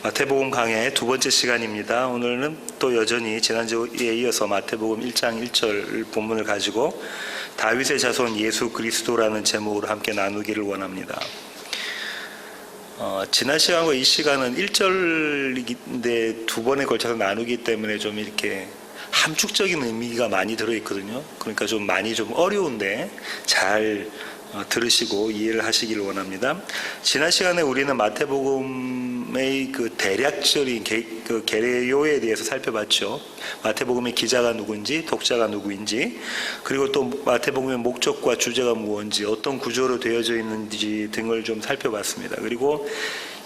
마태복음 강해의 두 번째 시간입니다. 오늘은 또 여전히 지난주에 이어서 마태복음 1장 1절 본문을 가지고 다윗의 자손 예수 그리스도라는 제목으로 함께 나누기를 원합니다. 지난 시간과 이 시간은 1절인데 두 번에 걸쳐서 나누기 때문에 좀 이렇게 함축적인 의미가 많이 들어있거든요. 그러니까 좀 많이 좀 어려운데 잘 들으시고 이해를 하시기를 원합니다. 지난 시간에 우리는 마태복음의 그 대략적인 그 개요에 대해서 살펴봤죠. 마태복음의 기자가 누구인지, 독자가 누구인지, 그리고 또 마태복음의 목적과 주제가 무엇인지, 어떤 구조로 되어져 있는지 등을 좀 살펴봤습니다. 그리고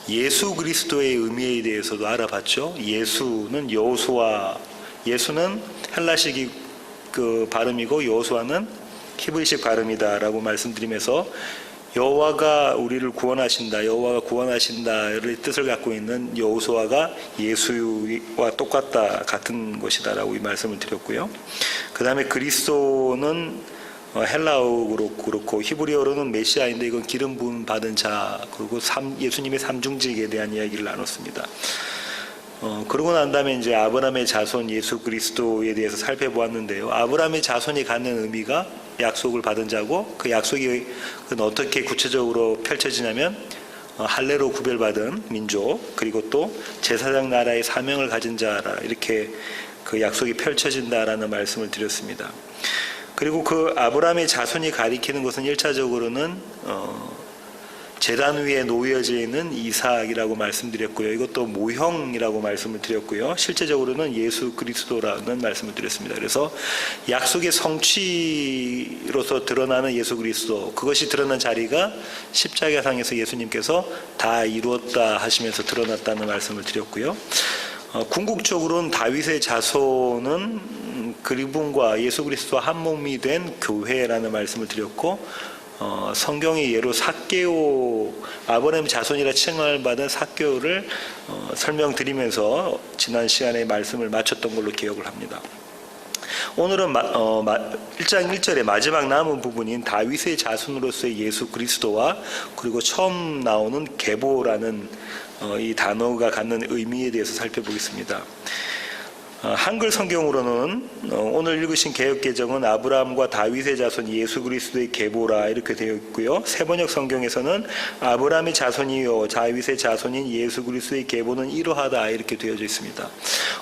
예수 그리스도의 의미에 대해서도 알아봤죠. 예수는 예수는 헬라식 그 발음이고 여호수아는 히브리식 발음이다라고 말씀드리면서 여호와가 우리를 구원하신다, 여호와가 구원하신다를 뜻을 갖고 있는 여호수아가 예수와 똑같다, 같은 것이다라고 이 말씀을 드렸고요. 그 다음에 그리스도는 헬라어로 그렇고 히브리어로는 메시아인데 이건 기름 부음 받은 자, 그리고 예수님의 삼중직에 대한 이야기를 나눴습니다. 그러고 난 다음에 이제 아브라함의 자손 예수 그리스도에 대해서 살펴보았는데요. 아브라함의 자손이 갖는 의미가 약속을 받은 자고, 그 약속이 어떻게 구체적으로 펼쳐지냐면 할례로 구별받은 민족, 그리고 또 제사장 나라의 사명을 가진 자라, 이렇게 그 약속이 펼쳐진다라는 말씀을 드렸습니다. 그리고 그 아브라함의 자손이 가리키는 것은 1차적으로는 제단 위에 놓여져 있는 이삭이라고 말씀드렸고요. 이것도 모형이라고 말씀을 드렸고요. 실제적으로는 예수 그리스도라는 말씀을 드렸습니다. 그래서 약속의 성취로서 드러나는 예수 그리스도, 그것이 드러난 자리가 십자가상에서 예수님께서 다 이루었다 하시면서 드러났다는 말씀을 드렸고요. 궁극적으로는 다윗의 자손은 그분과 예수 그리스도와 한 몸이 된 교회라는 말씀을 드렸고, 성경의 예로 삭개오, 아브라함 자손이라 칭을 받은 삭개오를 설명드리면서 지난 시간에 말씀을 마쳤던 걸로 기억을 합니다. 오늘은 1장 1절의 마지막 남은 부분인 다윗의 자손으로서의 예수 그리스도와, 그리고 처음 나오는 계보라는 이 단어가 갖는 의미에 대해서 살펴보겠습니다. 한글 성경으로는 오늘 읽으신 개역개정은 아브라함과 다윗의 자손 예수 그리스도의 계보라 이렇게 되어 있고요. 세번역 성경에서는 아브라함의 자손이요 다윗의 자손인 예수 그리스도의 계보는 이러하다 이렇게 되어져 있습니다.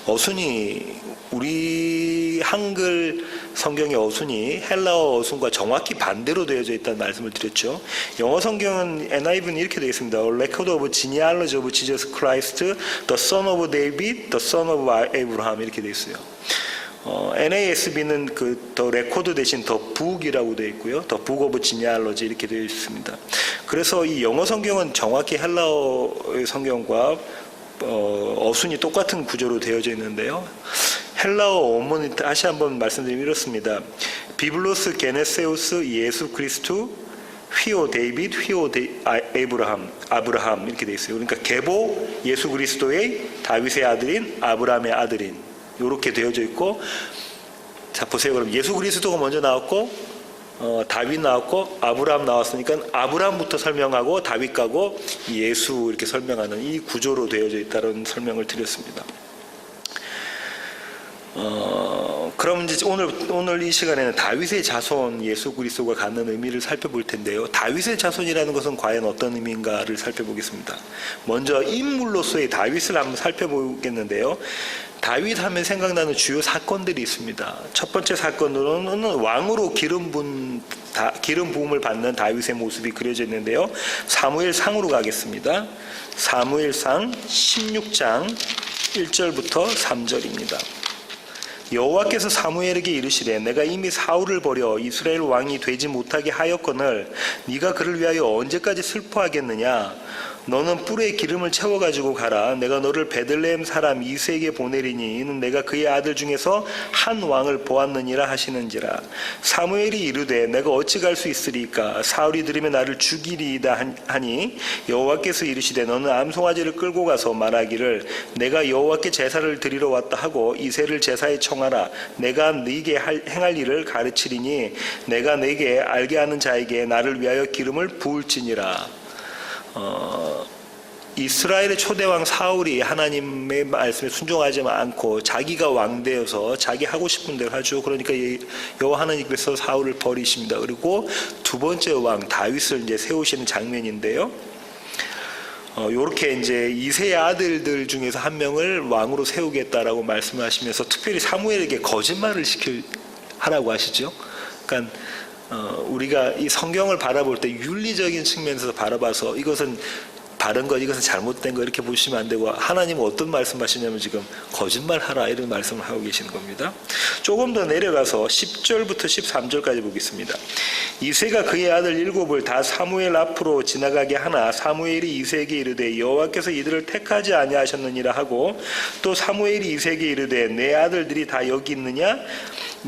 어순이, 우리 한글 성경의 어순이 헬라어 어순과 정확히 반대로 되어져 있다는 말씀을 드렸죠. 영어 성경은 NIV는 이렇게 되어 있습니다. Record of genealogy of Jesus Christ, the son of David, the son of Abraham 이렇게 되어 있어요. NASB는 더 레코드 대신 더 북이라고 되어 있고요. 더 북 오브 지니알러지 이렇게 되어 있습니다. 그래서 이 영어 성경은 정확히 헬라어의 성경과 어순이 똑같은 구조로 되어져 있는데요. 헬라어 원문이 다시 한번 말씀드리면 이렇습니다. 비블로스 게네세우스 예수 그리스도 휘오 데이빗 휘오 아브라함 이렇게 되어 있어요. 그러니까 계보 예수 그리스도의 다윗의 아들인 아브라함의 아들인 이렇게 되어져 있고, 자 보세요. 그럼 예수 그리스도가 먼저 나왔고 다윗 나왔고 아브라함 나왔으니까 아브라함부터 설명하고 다윗 가고 예수 이렇게 설명하는 이 구조로 되어져 있다는 설명을 드렸습니다. 그럼 이제 오늘 이 시간에는 다윗의 자손 예수 그리스도가 갖는 의미를 살펴볼 텐데요. 다윗의 자손이라는 것은 과연 어떤 의미인가를 살펴보겠습니다. 먼저 인물로서의 다윗을 한번 살펴보겠는데요. 다윗 하면 생각나는 주요 사건들이 있습니다. 첫 번째 사건으로는 왕으로 기름 부음을 받는 다윗의 모습이 그려져 있는데요. 사무엘상으로 가겠습니다. 사무엘상 16장 1절부터 3절입니다. 여호와께서 사무엘에게 이르시되 내가 이미 사울을 버려 이스라엘 왕이 되지 못하게 하였거늘 네가 그를 위하여 언제까지 슬퍼하겠느냐. 너는 뿔에 기름을 채워가지고 가라. 내가 너를 베들레헴 사람 이새에게 보내리니 이는 내가 그의 아들 중에서 한 왕을 보았느니라 하시는지라. 사무엘이 이르되 내가 어찌 갈 수 있으리까. 사울이 들으면 나를 죽이리이다 하니 여호와께서 이르시되 너는 암송아지를 끌고 가서 말하기를 내가 여호와께 제사를 드리러 왔다 하고 이새를 제사에 청하라. 내가 네게 행할 일을 가르치리니 내가 네게 알게 하는 자에게 나를 위하여 기름을 부을지니라. 이스라엘의 초대왕 사울이 하나님의 말씀에 순종하지 않고 자기가 왕되어서 자기 하고 싶은 대로 하죠. 그러니까 여호와 하나님께서 사울을 버리십니다. 그리고 두 번째 왕 다윗을 이제 세우시는 장면인데요. 요렇게 이제 이새의 아들들 중에서 한 명을 왕으로 세우겠다라고 말씀하시면서 특별히 사무엘에게 거짓말을 하라고 하시죠. 그러니까 우리가 이 성경을 바라볼 때 윤리적인 측면에서 바라봐서 이것은 바른 것, 이것은 잘못된 것 이렇게 보시면 안 되고, 하나님은 어떤 말씀하시냐면 지금 거짓말하라 이런 말씀을 하고 계시는 겁니다. 조금 더 내려가서 10절부터 13절까지 보겠습니다. 이새가 그의 아들 7을 다 사무엘 앞으로 지나가게 하나 사무엘이 이새에게 이르되 여호와께서 이들을 택하지 아니하셨느니라 하고, 또 사무엘이 이새에게 이르되 내 아들들이 다 여기 있느냐?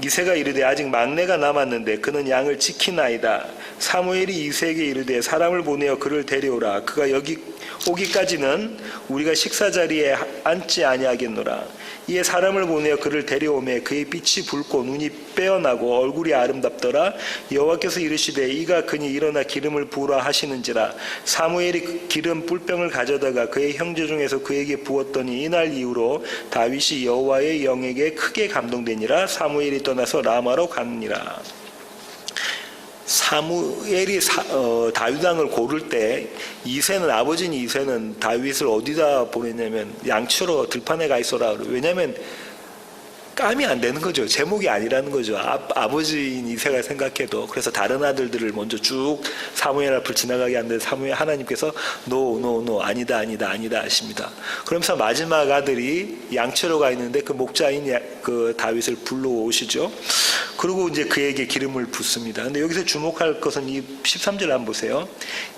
이새가 이르되 아직 막내가 남았는데 그는 양을 지키나이다. 사무엘이 이새에게 이르되 사람을 보내어 그를 데려오라. 그가 여기 오기까지는 우리가 식사 자리에 앉지 아니하겠노라. 이에 사람을 보내어 그를 데려오매 그의 빛이 붉고 눈이 빼어나고 얼굴이 아름답더라. 여호와께서 이르시되 이가 그니 일어나 기름을 부으라 하시는지라. 사무엘이 기름 뿔병을 가져다가 그의 형제 중에서 그에게 부었더니 이날 이후로 다윗이 여호와의 영에게 크게 감동되니라. 사무엘이 떠나서 라마로 갔느니라. 사무엘이 다윗 왕을 고를 때 아버지인 이새는 다윗을 어디다 보냈냐면 양치로 들판에 가 있어라. 왜냐하면 감이 안 되는 거죠. 제목이 아니라는 거죠. 아버지인 이새가 생각해도. 그래서 다른 아들들을 먼저 쭉 사무엘 앞을 지나가게 하는데 사무엘 하나님께서 노 아니다 하십니다. 그러면서 마지막 아들이 양치로 가 있는데 그 목자인 그 다윗을 불러오시죠. 그리고 이제 그에게 기름을 붓습니다. 근데 여기서 주목할 것은 이 13절 한번 보세요.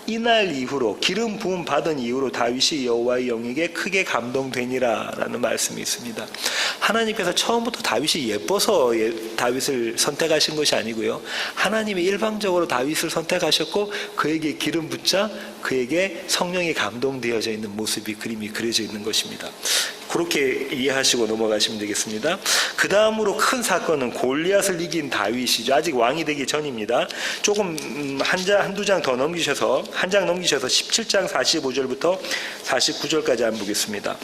이날 이후로 기름 부음 받은 이후로 다윗이 여호와의 영에게 크게 감동되니라 라는 말씀이 있습니다. 하나님께서 처음부터 다윗이 예뻐서 다윗을 선택하신 것이 아니고요. 하나님이 일방적으로 다윗을 선택하셨고 그에게 기름 붓자 그에게 성령이 감동되어져 있는 모습이 그림이 그려져 있는 것입니다. 그렇게 이해하시고 넘어가시면 되겠습니다. 그 다음으로 큰 사건은 골리앗을 이긴 다윗이죠. 아직 왕이 되기 전입니다. 조금 한두 장 더 넘기셔서 17장 45절부터 49절까지 한번 보겠습니다.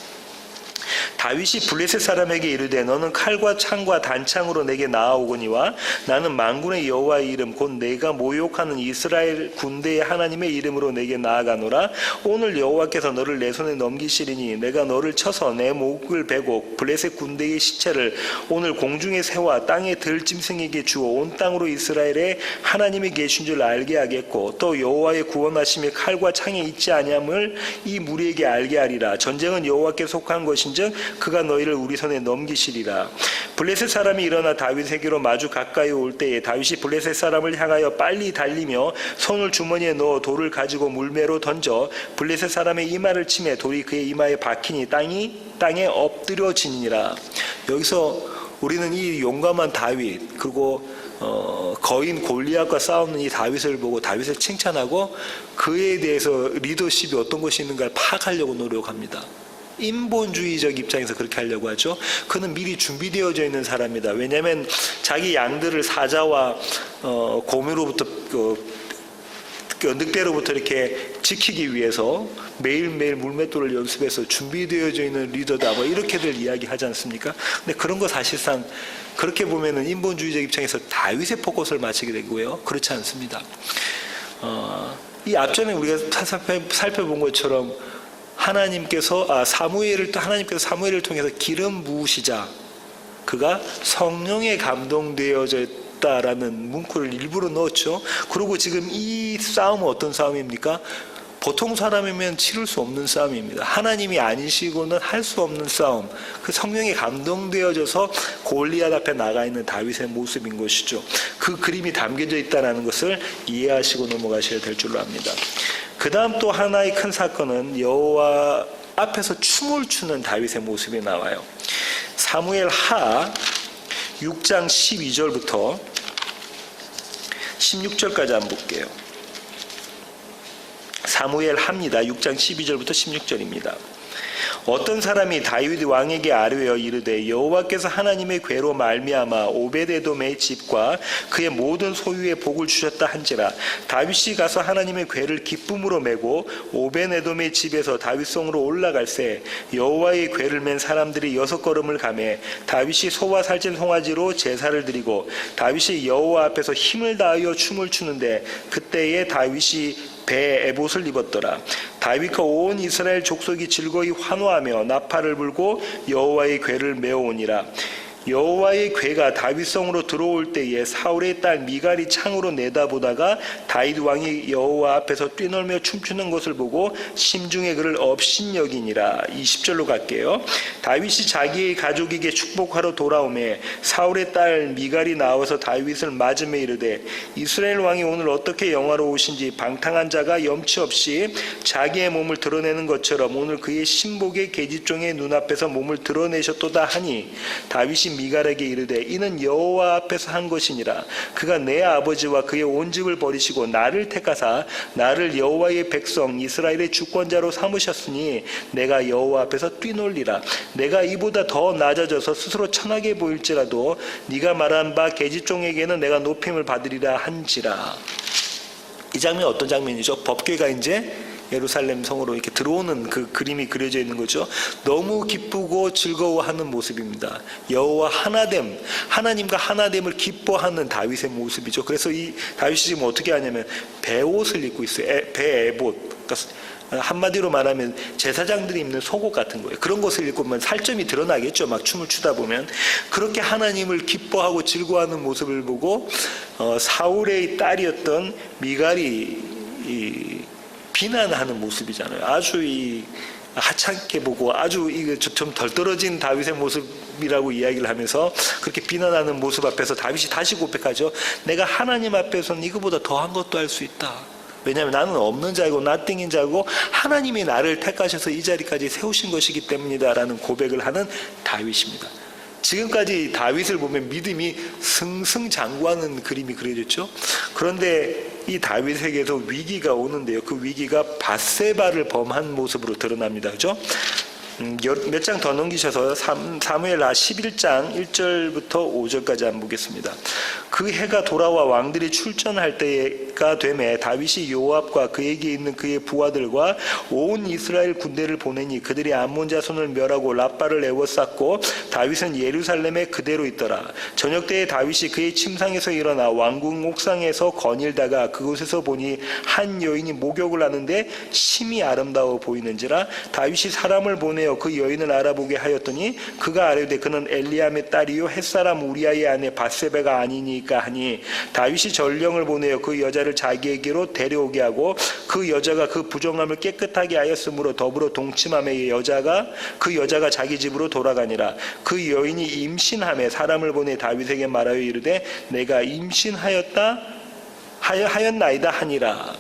다윗이 블레셋 사람에게 이르되 너는 칼과 창과 단창으로 내게 나아오거니와 나는 만군의 여호와의 이름 곧 내가 모욕하는 이스라엘 군대의 하나님의 이름으로 내게 나아가노라. 오늘 여호와께서 너를 내 손에 넘기시리니 내가 너를 쳐서 내 목을 베고 블레셋 군대의 시체를 오늘 공중에 새와 땅의 들짐승에게 주어 온 땅으로 이스라엘의 하나님이 계신 줄 알게 하겠고 또 여호와의 구원하심이 칼과 창에 있지 아니함을 이 무리에게 알게 하리라. 전쟁은 여호와께 속한 것인즉 그가 너희를 우리 손에 넘기시리라. 블레셋 사람이 일어나 다윗에게로 마주 가까이 올 때에 다윗이 블레셋 사람을 향하여 빨리 달리며 손을 주머니에 넣어 돌을 가지고 물매로 던져 블레셋 사람의 이마를 치매 돌이 그의 이마에 박히니 땅에 엎드려지니라. 여기서 우리는 이 용감한 다윗 그리고 거인 골리앗과 싸우는 이 다윗을 보고 다윗을 칭찬하고 그에 대해서 리더십이 어떤 것이 있는가를 파악하려고 노력합니다. 인본주의적 입장에서 그렇게 하려고 하죠. 그는 미리 준비되어져 있는 사람이다. 왜냐하면 자기 양들을 사자와 곰으로부터 늑대로부터 이렇게 지키기 위해서 매일매일 물맷돌을 연습해서 준비되어져 있는 리더다. 뭐 이렇게들 이야기하지 않습니까? 근데 그런 거 사실상 그렇게 보면은 인본주의적 입장에서 다윗의 포커스를 맞추게 되고요. 그렇지 않습니다. 이 앞전에 우리가 살펴본 것처럼 하나님께서 사무엘을 통해서 기름 부으시자 그가 성령에 감동되어졌다라는 문구를 일부러 넣었죠. 그리고 지금 이 싸움은 어떤 싸움입니까? 보통 사람이면 치를 수 없는 싸움입니다. 하나님이 아니시고는 할 수 없는 싸움. 그 성령에 감동되어져서 골리앗 앞에 나가 있는 다윗의 모습인 것이죠. 그 그림이 담겨져 있다는 것을 이해하시고 넘어가셔야 될 줄로 압니다. 그 다음 또 하나의 큰 사건은 여호와 앞에서 춤을 추는 다윗의 모습이 나와요. 사무엘 하 6장 12절부터 16절까지 한번 볼게요. 사무엘 하입니다. 6장 12절부터 16절입니다. 어떤 사람이 다윗 왕에게 아뢰어 이르되 여호와께서 하나님의 괴로 말미암아 오벳에돔의 집과 그의 모든 소유에 복을 주셨다 한지라. 다윗이 가서 하나님의 괴를 기쁨으로 메고 오벳에돔의 집에서 다윗성으로 올라갈새 여호와의 괴를 맨 사람들이 6걸음을 가매 다윗이 소와 살찐 송아지로 제사를 드리고 다윗이 여호와 앞에서 힘을 다하여 춤을 추는데 그때에 다윗이 배에 에봇을 입었더라. 다윗과 온 이스라엘 족속이 즐거이 환호하며 나팔을 불고 여호와의 궤를 메어오니라. 여호와의 궤가 다윗성으로 들어올 때에 사울의 딸 미갈이 창으로 내다보다가 다윗 왕이 여호와 앞에서 뛰놀며 춤추는 것을 보고 심중에 그를 업신여기니라. 20절로 갈게요. 다윗이 자기의 가족에게 축복하러 돌아오매 사울의 딸 미갈이 나와서 다윗을 맞으며 이르되 이스라엘 왕이 오늘 어떻게 영화로우신지 방탕한 자가 염치 없이 자기의 몸을 드러내는 것처럼 오늘 그의 신복의 계집종의 눈앞에서 몸을 드러내셨도다 하니 다윗이 미갈에게 이르되 이는 여호와 앞에서 한 것이니라. 그가 내 아버지와 그의 온 집을 버리시고 나를 택하사 나를 여호와의 백성 이스라엘의 주권자로 삼으셨으니 내가 여호와 앞에서 뛰놀리라. 내가 이보다 더 낮아져서 스스로 천하게 보일지라도 네가 말한 바 계집종에게는 내가 높임을 받으리라 한지라. 이 장면이 어떤 장면이죠? 법궤가 이제 예루살렘 성으로 이렇게 들어오는 그 그림이 그려져 있는 거죠. 너무 기쁘고 즐거워하는 모습입니다. 여호와 하나됨, 하나님과 하나됨을 기뻐하는 다윗의 모습이죠. 그래서 이 다윗이 지금 어떻게 하냐면 배옷을 입고 있어요. 배 에봇. 그러니까 한마디로 말하면 제사장들이 입는 속옷 같은 거예요. 그런 것을 입고 보면 살점이 드러나겠죠. 막 춤을 추다 보면. 그렇게 하나님을 기뻐하고 즐거워하는 모습을 보고 사울의 딸이었던 미갈이 비난하는 모습이잖아요. 아주 하찮게 보고 아주 좀 덜 떨어진 다윗의 모습이라고 이야기를 하면서 그렇게 비난하는 모습 앞에서 다윗이 다시 고백하죠. 내가 하나님 앞에서는 이거보다 더한 것도 할 수 있다. 왜냐하면 나는 없는 자이고 나띵인 자고 하나님이 나를 택하셔서 이 자리까지 세우신 것이기 때문이다 라는 고백을 하는 다윗입니다. 지금까지 다윗을 보면 믿음이 승승장구하는 그림이 그려졌죠. 그런데 이 다윗에게서 위기가 오는데요. 그 위기가 밧세바를 범한 모습으로 드러납니다. 그죠? 몇 장 더 넘기셔서 사무엘하 11장 1절부터 5절까지 한번 보겠습니다. 그 해가 돌아와 왕들이 출전할 때가 되매 다윗이 요압과 그에게 있는 그의 부하들과 온 이스라엘 군대를 보내니 그들이 암몬 자손을 멸하고 라빠를 에워쌌고 다윗은 예루살렘에 그대로 있더라. 저녁 때에 다윗이 그의 침상에서 일어나 왕궁 옥상에서 거닐다가 그곳에서 보니 한 여인이 목욕을 하는데 심히 아름다워 보이는지라. 다윗이 사람을 보내 그 여인을 알아보게 하였더니 그가 아뢰되 그는 엘리암의 딸이요 햇사람 우리아의 아내 밧세바가 아니니까 하니 다윗이 전령을 보내어 그 여자를 자기에게로 데려오게 하고 그 여자가 그 부정함을 깨끗하게 하였으므로 더불어 동침함에 그 여자가 자기 집으로 돌아가니라. 그 여인이 임신함에 사람을 보내 다윗에게 말하여 이르되 내가 하였나이다 하니라.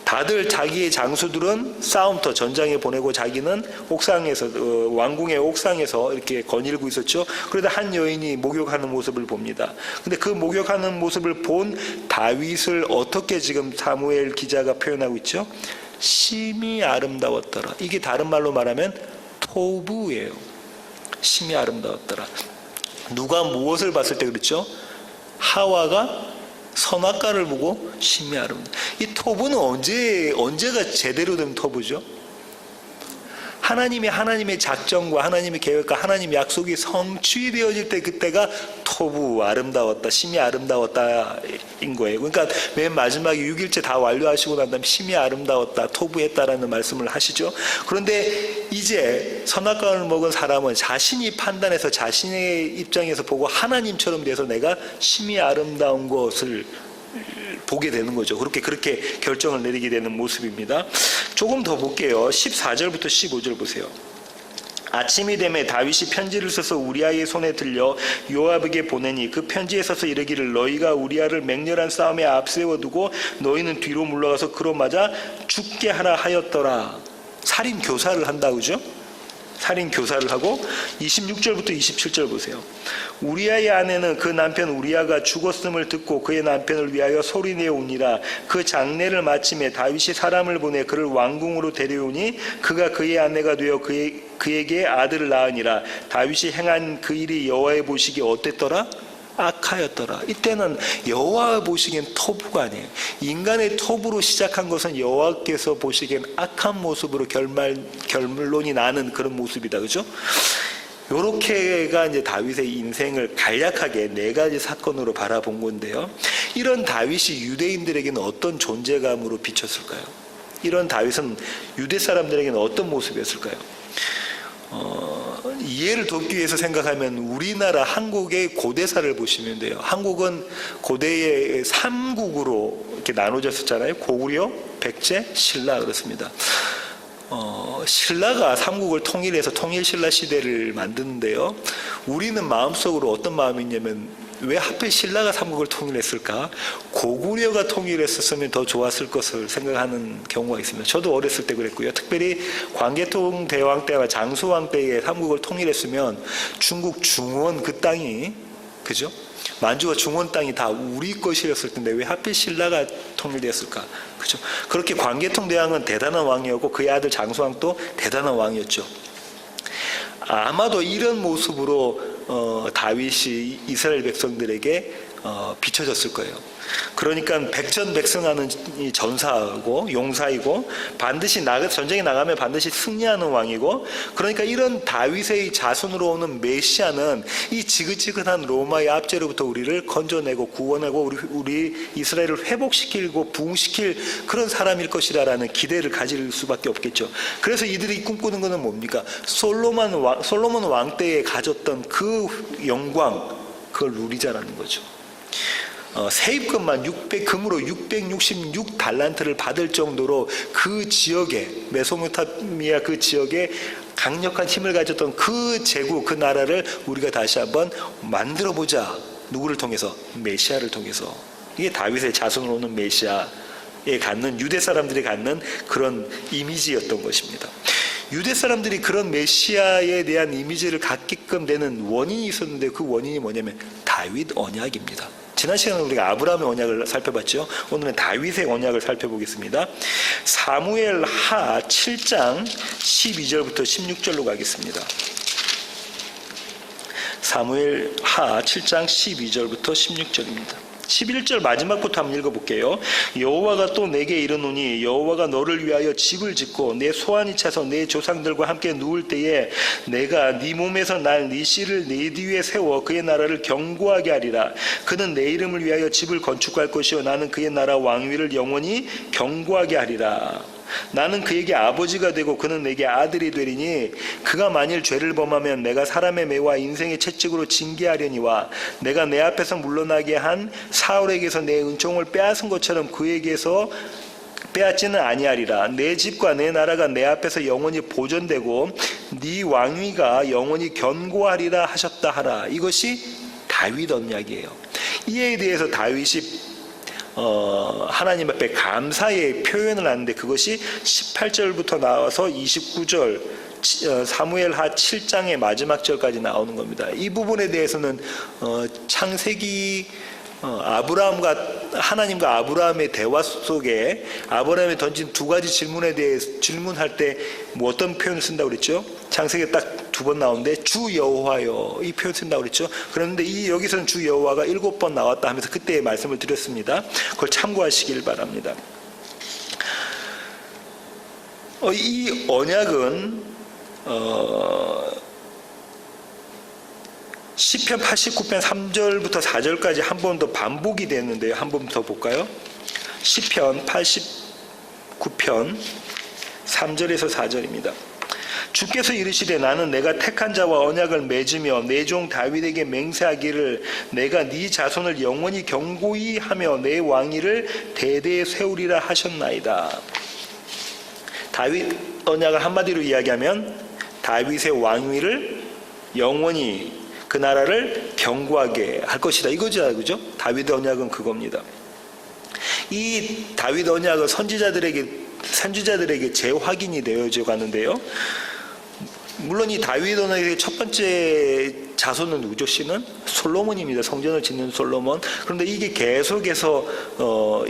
다들 자기의 장수들은 싸움터 전장에 보내고 자기는 옥상에서 왕궁의 옥상에서 이렇게 거닐고 있었죠. 그러다 한 여인이 목욕하는 모습을 봅니다. 근데 그 목욕하는 모습을 본 다윗을 어떻게 지금 사무엘 기자가 표현하고 있죠? 심히 아름다웠더라. 이게 다른 말로 말하면 토부예요. 심히 아름다웠더라. 누가 무엇을 봤을 때 그랬죠? 하와가 선악과를 보고 심히 아름다워. 이 토부는 언제가 제대로 된 토부죠? 하나님의 작정과 하나님의 계획과 하나님의 약속이 성취되어질 때 그때가 토부 아름다웠다, 심히 아름다웠다인 거예요. 그러니까 맨 마지막에 6일째 다 완료하시고 난 다음에 심히 아름다웠다, 토부했다라는 말씀을 하시죠. 그런데 이제 선악과를 먹은 사람은 자신이 판단해서 자신의 입장에서 보고 하나님처럼 돼서 내가 심히 아름다운 것을 보게 되는 거죠. 그렇게 결정을 내리게 되는 모습입니다. 조금 더 볼게요. 14절부터 15절 보세요. 아침이 되매 다윗이 편지를 써서 우리아의 손에 들려 요압에게 보내니 그 편지에 써서 이르기를 너희가 우리아를 맹렬한 싸움에 앞세워두고 너희는 뒤로 물러가서 그로 맞아 죽게 하라 하였더라. 살인 교사를 한다 그죠? 살인 교사를 하고 26절부터 27절 보세요. 우리아의 아내는 그 남편 우리아가 죽었음을 듣고 그의 남편을 위하여 소리내어 우니라. 그 장례를 마침에 다윗이 사람을 보내 그를 왕궁으로 데려오니 그가 그의 아내가 되어 그에게 아들을 낳으니라. 다윗이 행한 그 일이 여호와의 보시기에 어땠더라? 악하였더라. 이때는 여호와 보시기엔 토부가 아니에요. 인간의 토부로 시작한 것은 여호와께서 보시기엔 악한 모습으로 결론이 나는 그런 모습이다. 그죠? 요렇게가 이제 다윗의 인생을 간략하게 4가지 사건으로 바라본 건데요. 이런 다윗이 유대인들에게는 어떤 존재감으로 비쳤을까요? 이런 다윗은 유대 사람들에게는 어떤 모습이었을까요? 이해를 돕기 위해서 생각하면 우리나라 한국의 고대사를 보시면 돼요. 한국은 고대의 3국으로 이렇게 나눠졌었잖아요. 고구려, 백제, 신라 그렇습니다. 신라가 3국을 통일해서 통일신라 시대를 만드는데요. 우리는 마음속으로 어떤 마음이 있냐면 왜 하필 신라가 3국을 통일했을까? 고구려가 통일했었으면 더 좋았을 것을 생각하는 경우가 있습니다. 저도 어렸을 때 그랬고요. 특별히 광개토 대왕 때와 장수왕 때에 3국을 통일했으면 중국 중원 그 땅이, 그죠? 만주와 중원 땅이 다 우리 것이었을 텐데 왜 하필 신라가 통일되었을까? 그죠? 그렇게 광개토 대왕은 대단한 왕이었고 그의 아들 장수왕도 대단한 왕이었죠. 아마도 이런 모습으로 다윗이 이스라엘 백성들에게 비춰졌을 거예요. 그러니까 백전백승하는 전사하고 용사이고 반드시 전쟁에 나가면 반드시 승리하는 왕이고, 그러니까 이런 다윗의 자손으로 오는 메시아는 이 지긋지긋한 로마의 압제로부터 우리를 건져내고 구원하고 우리 이스라엘을 회복시키고 부흥시킬 그런 사람일 것이라는 기대를 가질 수밖에 없겠죠. 그래서 이들이 꿈꾸는 것은 뭡니까? 솔로몬 왕 때에 가졌던 그 영광, 그걸 누리자라는 거죠. 세입금만 금으로 666달란트를 받을 정도로 그 지역에, 메소포타미아 그 지역에 강력한 힘을 가졌던 그 제국, 그 나라를 우리가 다시 한번 만들어보자. 누구를 통해서? 메시아를 통해서. 이게 다윗의 자손으로 오는 메시아에 갖는, 유대 사람들이 갖는 그런 이미지였던 것입니다. 유대 사람들이 그런 메시아에 대한 이미지를 갖게끔 되는 원인이 있었는데 그 원인이 뭐냐면 다윗 언약입니다. 지난 시간에 우리가 아브라함의 언약을 살펴봤죠. 오늘은 다윗의 언약을 살펴보겠습니다. 사무엘 하 7장 12절부터 16절로 가겠습니다. 사무엘 하 7장 12절부터 16절입니다. 11절 마지막부터 한번 읽어볼게요. 여호와가 또 내게 이르노니 여호와가 너를 위하여 집을 짓고 내 소환이 차서 내 조상들과 함께 누울 때에 내가 네 몸에서 날 네 씨를 네 뒤에 세워 그의 나라를 견고하게 하리라. 그는 내 이름을 위하여 집을 건축할 것이요 나는 그의 나라 왕위를 영원히 견고하게 하리라. 나는 그에게 아버지가 되고 그는 내게 아들이 되리니 그가 만일 죄를 범하면 내가 사람의 매와 인생의 채찍으로 징계하려니와 내가 내 앞에서 물러나게 한 사울에게서 내 은총을 빼앗은 것처럼 그에게서 빼앗지는 아니하리라. 내 집과 내 나라가 내 앞에서 영원히 보존되고 네 왕위가 영원히 견고하리라 하셨다 하라. 이것이 다윗 언약이에요. 이에 대해서 다윗이 하나님 앞에 감사의 표현을 하는데 그것이 18절부터 나와서 29절 사무엘하 7장의 마지막 절까지 나오는 겁니다. 이 부분에 대해서는 창세기 하나님과 아브라함의 대화 속에 아브라함이 던진 2가지 질문에 대해 질문할 때 뭐 어떤 표현을 쓴다고 그랬죠? 창세기에 딱 2번 나오는데 주 여호와여, 이 표현 쓴다고 그랬죠? 그런데 여기서는 주 여호와가 7번 나왔다 하면서 그때 말씀을 드렸습니다. 그걸 참고하시길 바랍니다. 이 언약은 시편 89편 3절부터 4절까지 한 번 더 반복이 됐는데요. 한 번 더 볼까요? 시편 89편 3절에서 4절입니다. 주께서 이르시되 나는 내가 택한 자와 언약을 맺으며 내 종 다윗에게 맹세하기를 내가 네 자손을 영원히 견고히 하며 내 왕위를 대대에 세우리라 하셨나이다. 다윗 언약을 한마디로 이야기하면 다윗의 왕위를 영원히, 그 나라를 견고하게 할 것이다. 이거죠, 그죠? 다윗 언약은 그겁니다. 이 다윗 언약은 선지자들에게 재확인이 되어져 가는데요. 물론 이 다윗 언어의 첫 번째 자손은 누구죠? 씨는 솔로몬입니다. 성전을 짓는 솔로몬. 그런데 이게 계속해서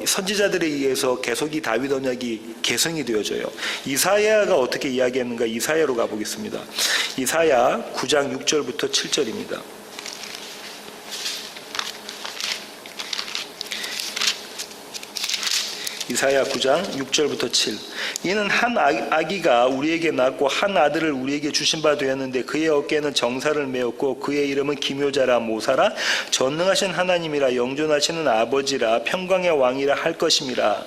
선지자들에 의해서 계속 이 다윗 언약이 개성이 되어져요. 이사야가 어떻게 이야기했는가? 이사야로 가보겠습니다. 이사야 9장 6절부터 7절입니다. 이사야 9장 6절부터 7. 이는 한 아기가 우리에게 낳고 한 아들을 우리에게 주신 바 되었는데 그의 어깨에는 정사를 메었고 그의 이름은 기묘자라 모사라 전능하신 하나님이라 영존하시는 아버지라 평강의 왕이라 할 것임이라.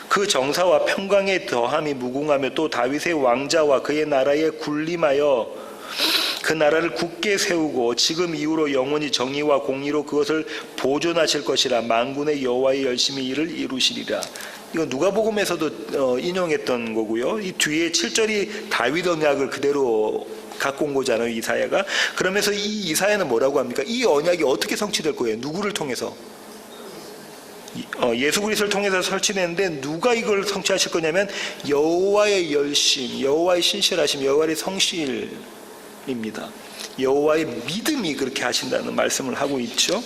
그 정사와 평강의 더함이 무궁하며 또 다윗의 왕자와 그의 나라에 군림하여 그 나라를 굳게 세우고 지금 이후로 영원히 정의와 공의로 그것을 보존하실 것이라. 만군의 여호와의 열심히 이를 이루시리라. 이건 누가복음에서도 인용했던 거고요. 이 뒤에 7절이 다윗 언약을 그대로 갖고 온 거잖아요, 이사야가. 그러면서 이 이사야는 뭐라고 합니까? 이 언약이 어떻게 성취될 거예요? 누구를 통해서? 예수 그리스도를 통해서 설치되는데 누가 이걸 성취하실 거냐면 여호와의 열심, 여호와의 신실하심, 여호와의 성실입니다. 여호와의 믿음이 그렇게 하신다는 말씀을 하고 있죠.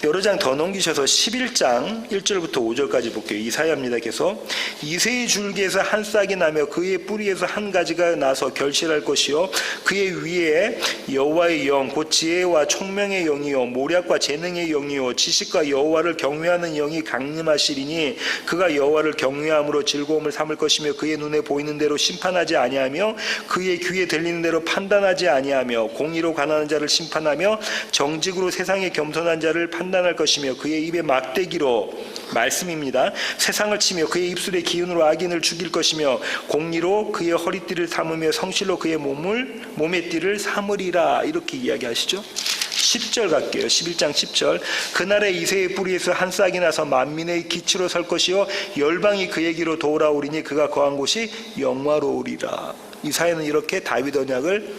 여러 장 더 넘기셔서 11장 1절부터 5절까지 볼게요. 이사야입니다. 계속 이새의 줄기에서 한 싹이 나며 그의 뿌리에서 한 가지가 나서 결실할 것이요 그의 위에 여호와의 영 곧 지혜와 총명의 영이요 모략과 재능의 영이요 지식과 여호와를 경외하는 영이 강림하시리니 그가 여호와를 경외함으로 즐거움을 삼을 것이며 그의 눈에 보이는 대로 심판하지 아니하며 그의 귀에 들리는 대로 판단하지 아니하며 공의로 가난한 자를 심판하며 정직으로 세상에 겸손한 자를 판단할 것이며 그의 입에 막대기로 말씀입니다. 세상을 치며 그의 입술의 기운으로 악인을 죽일 것이며 공의로 그의 허리띠를 삼으며 성실로 그의 몸의 띠를 삼으리라. 이렇게 이야기하시죠. 10절 갈게요. 11장 10절. 그날에 이새의 뿌리에서 한 싹이 나서 만민의 기치로 설 것이요 열방이 그에게로 돌아오리니 그가 거한 곳이 영화로우리라. 이사야는 이렇게 다윗 언약을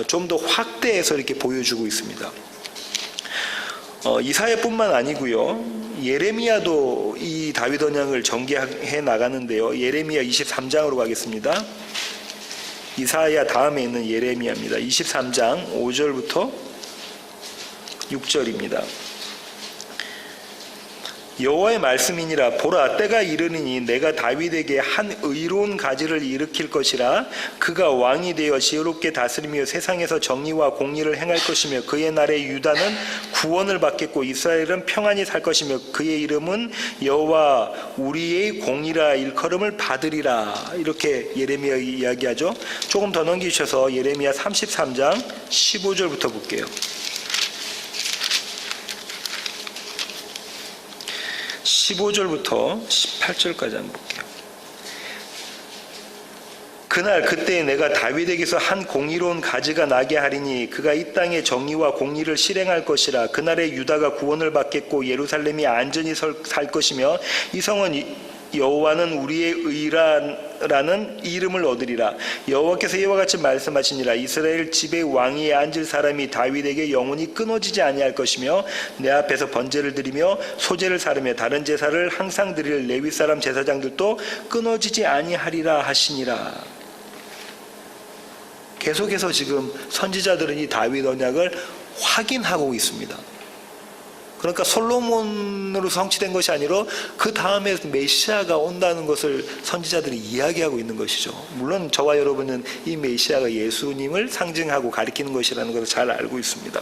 좀 더 확대해서 이렇게 보여주고 있습니다. 이사야뿐만 아니고요. 예레미야도 이 다윗 언약을 전개해 나가는데요. 예레미야 23장으로 가겠습니다. 이사야 다음에 있는 예레미야입니다. 23장 5절부터 6절입니다. 여호와의 말씀이니라. 보라 때가 이르니 내가 다윗에게 한 의로운 가지를 일으킬 것이라. 그가 왕이 되어 지혜롭게 다스리며 세상에서 정의와 공의를 행할 것이며 그의 날에 유다는 구원을 받겠고 이스라엘은 평안히 살 것이며 그의 이름은 여호와 우리의 공의라 일컬음을 받으리라. 이렇게 예레미야 이야기하죠. 조금 더 넘기셔서 예레미야 33장 15절부터 볼게요. 15절부터 18절까지 한번 볼게요. 그날 그때 내가 다윗에게서 한 공의로운 가지가 나게 하리니 그가 이 땅에 정의와 공의를 실행할 것이라. 그날에 유다가 구원을 받겠고 예루살렘이 안전히 살 것이며 이 성은 여호와는 우리의 의라는 이름을 얻으리라. 여호와께서 이와 같이 말씀하시니라. 이스라엘 집의 왕위에 앉을 사람이 다윗에게 영원히 끊어지지 아니할 것이며 내 앞에서 번제를 드리며 소제를 사르며 다른 제사를 항상 드릴 레위 사람 제사장들도 끊어지지 아니하리라 하시니라. 계속해서 지금 선지자들은 이 다윗 언약을 확인하고 있습니다. 그러니까 솔로몬으로 성취된 것이 아니라 그 다음에 메시아가 온다는 것을 선지자들이 이야기하고 있는 것이죠. 물론 저와 여러분은 이 메시아가 예수님을 상징하고 가리키는 것이라는 것을 잘 알고 있습니다.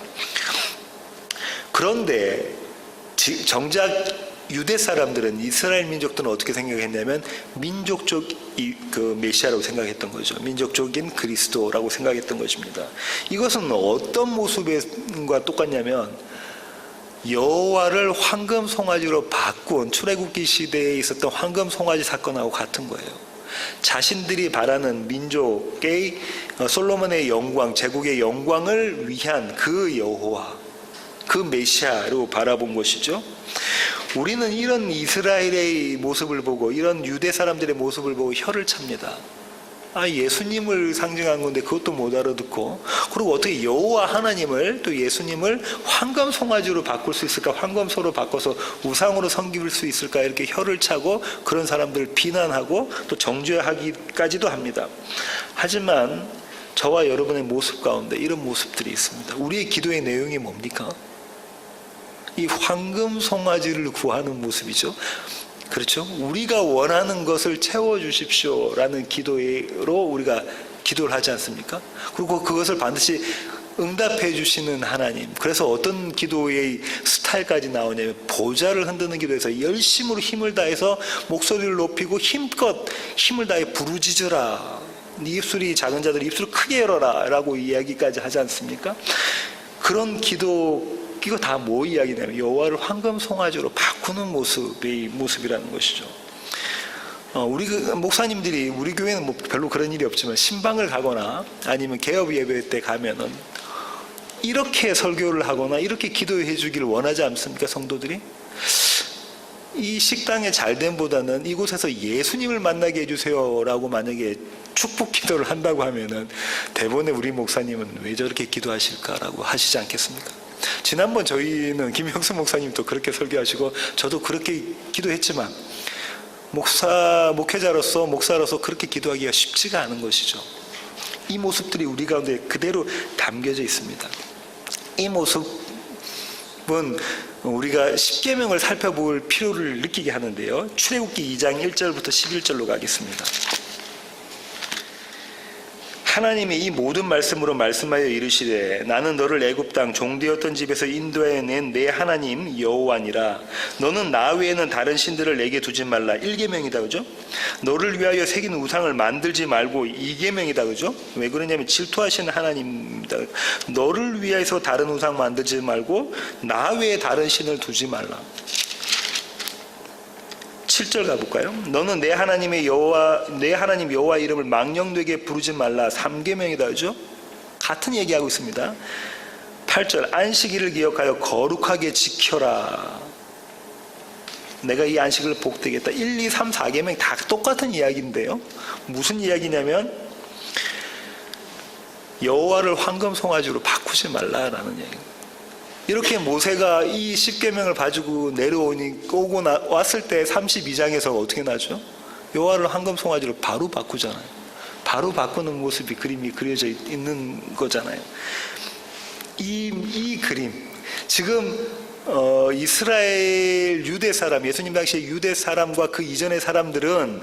그런데 정작 유대 사람들은, 이스라엘 민족들은 어떻게 생각했냐면 민족적 그 메시아라고 생각했던 거죠. 민족적인 그리스도라고 생각했던 것입니다. 이것은 어떤 모습과 똑같냐면 여호와를 황금 송아지로 바꾼 출애굽기 시대에 있었던 황금 송아지 사건하고 같은 거예요. 자신들이 바라는 민족의 솔로몬의 영광, 제국의 영광을 위한 그 여호와, 그 메시아로 바라본 것이죠. 우리는 이런 이스라엘의 모습을 보고 이런 유대 사람들의 모습을 보고 혀를 찹니다. 예수님을 상징한 건데 그것도 못 알아듣고, 그리고 어떻게 여호와 하나님을 또 예수님을 황금 송아지로 바꿀 수 있을까, 황금소로 바꿔서 우상으로 섬길 수 있을까, 이렇게 혀를 차고 그런 사람들을 비난하고 또 정죄하기까지도 합니다. 하지만 저와 여러분의 모습 가운데 이런 모습들이 있습니다. 우리의 기도의 내용이 뭡니까? 이 황금 송아지를 구하는 모습이죠. 그렇죠? 우리가 원하는 것을 채워주십시오라는 기도로 우리가 기도를 하지 않습니까? 그리고 그것을 반드시 응답해 주시는 하나님. 그래서 어떤 기도의 스타일까지 나오냐면, 보좌를 흔드는 기도에서 열심으로 힘을 다해서 목소리를 높이고 힘껏 힘을 다해 부르짖으라. 네 입술이 작은 자들 입술을 크게 열어라 라고 이야기까지 하지 않습니까? 그런 기도, 이거 다 뭐 이야기냐면 여호와를 황금 송아지로 바꾸는 모습이라는 것이죠. 우리 목사님들이, 우리 교회는 뭐 별로 그런 일이 없지만 신방을 가거나 아니면 개업 예배 때 가면은 이렇게 설교를 하거나 이렇게 기도해 주기를 원하지 않습니까, 성도들이? 이 식당의 잘됨보다는 이곳에서 예수님을 만나게 해주세요라고 만약에 축복 기도를 한다고 하면은 대부분의 우리 목사님은 왜 저렇게 기도하실까라고 하시지 않겠습니까? 지난번 저희는 김형수 목사님도 그렇게 설교하시고 저도 그렇게 기도했지만 목회자로서 목사로서 그렇게 기도하기가 쉽지가 않은 것이죠. 이 모습들이 우리 가운데 그대로 담겨져 있습니다. 이 모습은 우리가 십계명을 살펴볼 필요를 느끼게 하는데요. 출애굽기 2장 1절부터 11절로 가겠습니다. 하나님이 이 모든 말씀으로 말씀하여 이르시되, 나는 너를 애굽 땅 종되었던 집에서 인도하여 낸 내 하나님 여호와니라. 너는 나 외에는 다른 신들을 내게 두지 말라. 1계명이다, 그죠? 너를 위하여 새긴 우상을 만들지 말고 2계명이다, 그죠? 왜 그러냐면 질투하시는 하나님입니다. 너를 위하여서 다른 우상 만들지 말고 나 외에 다른 신을 두지 말라. 7절 가볼까요? 너는 내 하나님 여호와 이름을 망령되게 부르지 말라. 3계명이다, 그죠? 같은 얘기하고 있습니다. 8절 안식일을 기억하여 거룩하게 지켜라. 내가 이 안식을 복되겠다. 1, 2, 3, 4계명 다 똑같은 이야기인데요. 무슨 이야기냐면 여호와를 황금 송아지로 바꾸지 말라라는 얘기입니다. 이렇게 모세가 이 10계명을 가지고 왔을 때 32장에서 어떻게 나죠? 여호와를 황금 송아지로 바로 바꾸잖아요. 바로 바꾸는 모습이 그림이 그려져 있는 거잖아요. 이 그림, 지금 이스라엘 유대 사람, 예수님 당시의 유대 사람과 그 이전의 사람들은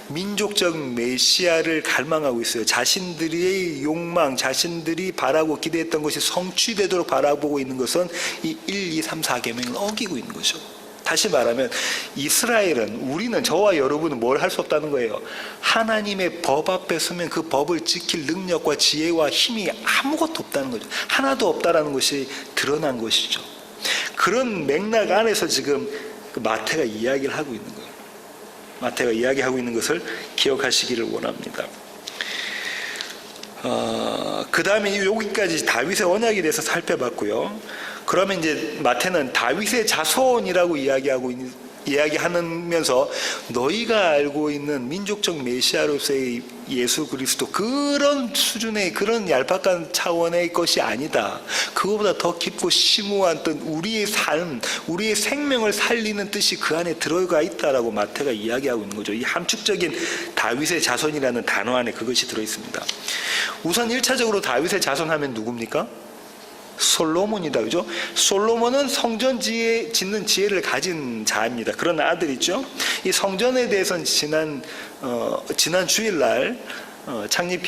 민족적 메시아를 갈망하고 있어요. 자신들의 욕망, 자신들이 바라고 기대했던 것이 성취되도록 바라보고 있는 것은 이 1, 2, 3, 4계명을 어기고 있는 거죠. 다시 말하면 우리는, 저와 여러분은 뭘 할 수 없다는 거예요. 하나님의 법 앞에 서면 그 법을 지킬 능력과 지혜와 힘이 아무것도 없다는 거죠. 하나도 없다라는 것이 드러난 것이죠. 그런 맥락 안에서 지금 마태가 이야기를 하고 있는 거예요. 마태가 이야기하고 있는 것을 기억하시기를 원합니다. 그 다음에 여기까지 다윗의 언약에 대해서 살펴봤고요. 그러면 이제 마태는 다윗의 자손이라고 이야기하면서 너희가 알고 있는 민족적 메시아로서의 예수 그리스도, 그런 수준의, 그런 얄팍한 차원의 것이 아니다. 그거보다 더 깊고 심오한 뜻, 우리의 삶, 우리의 생명을 살리는 뜻이 그 안에 들어가 있다라고 마태가 이야기하고 있는 거죠. 이 함축적인 다윗의 자손이라는 단어 안에 그것이 들어있습니다. 우선 1차적으로 다윗의 자손 하면 누굽니까? 솔로몬이다, 그죠? 솔로몬은 성전 짓는 지혜를 가진 자입니다. 그런 아들이죠. 이 성전에 대해서는 지난 주일날 창립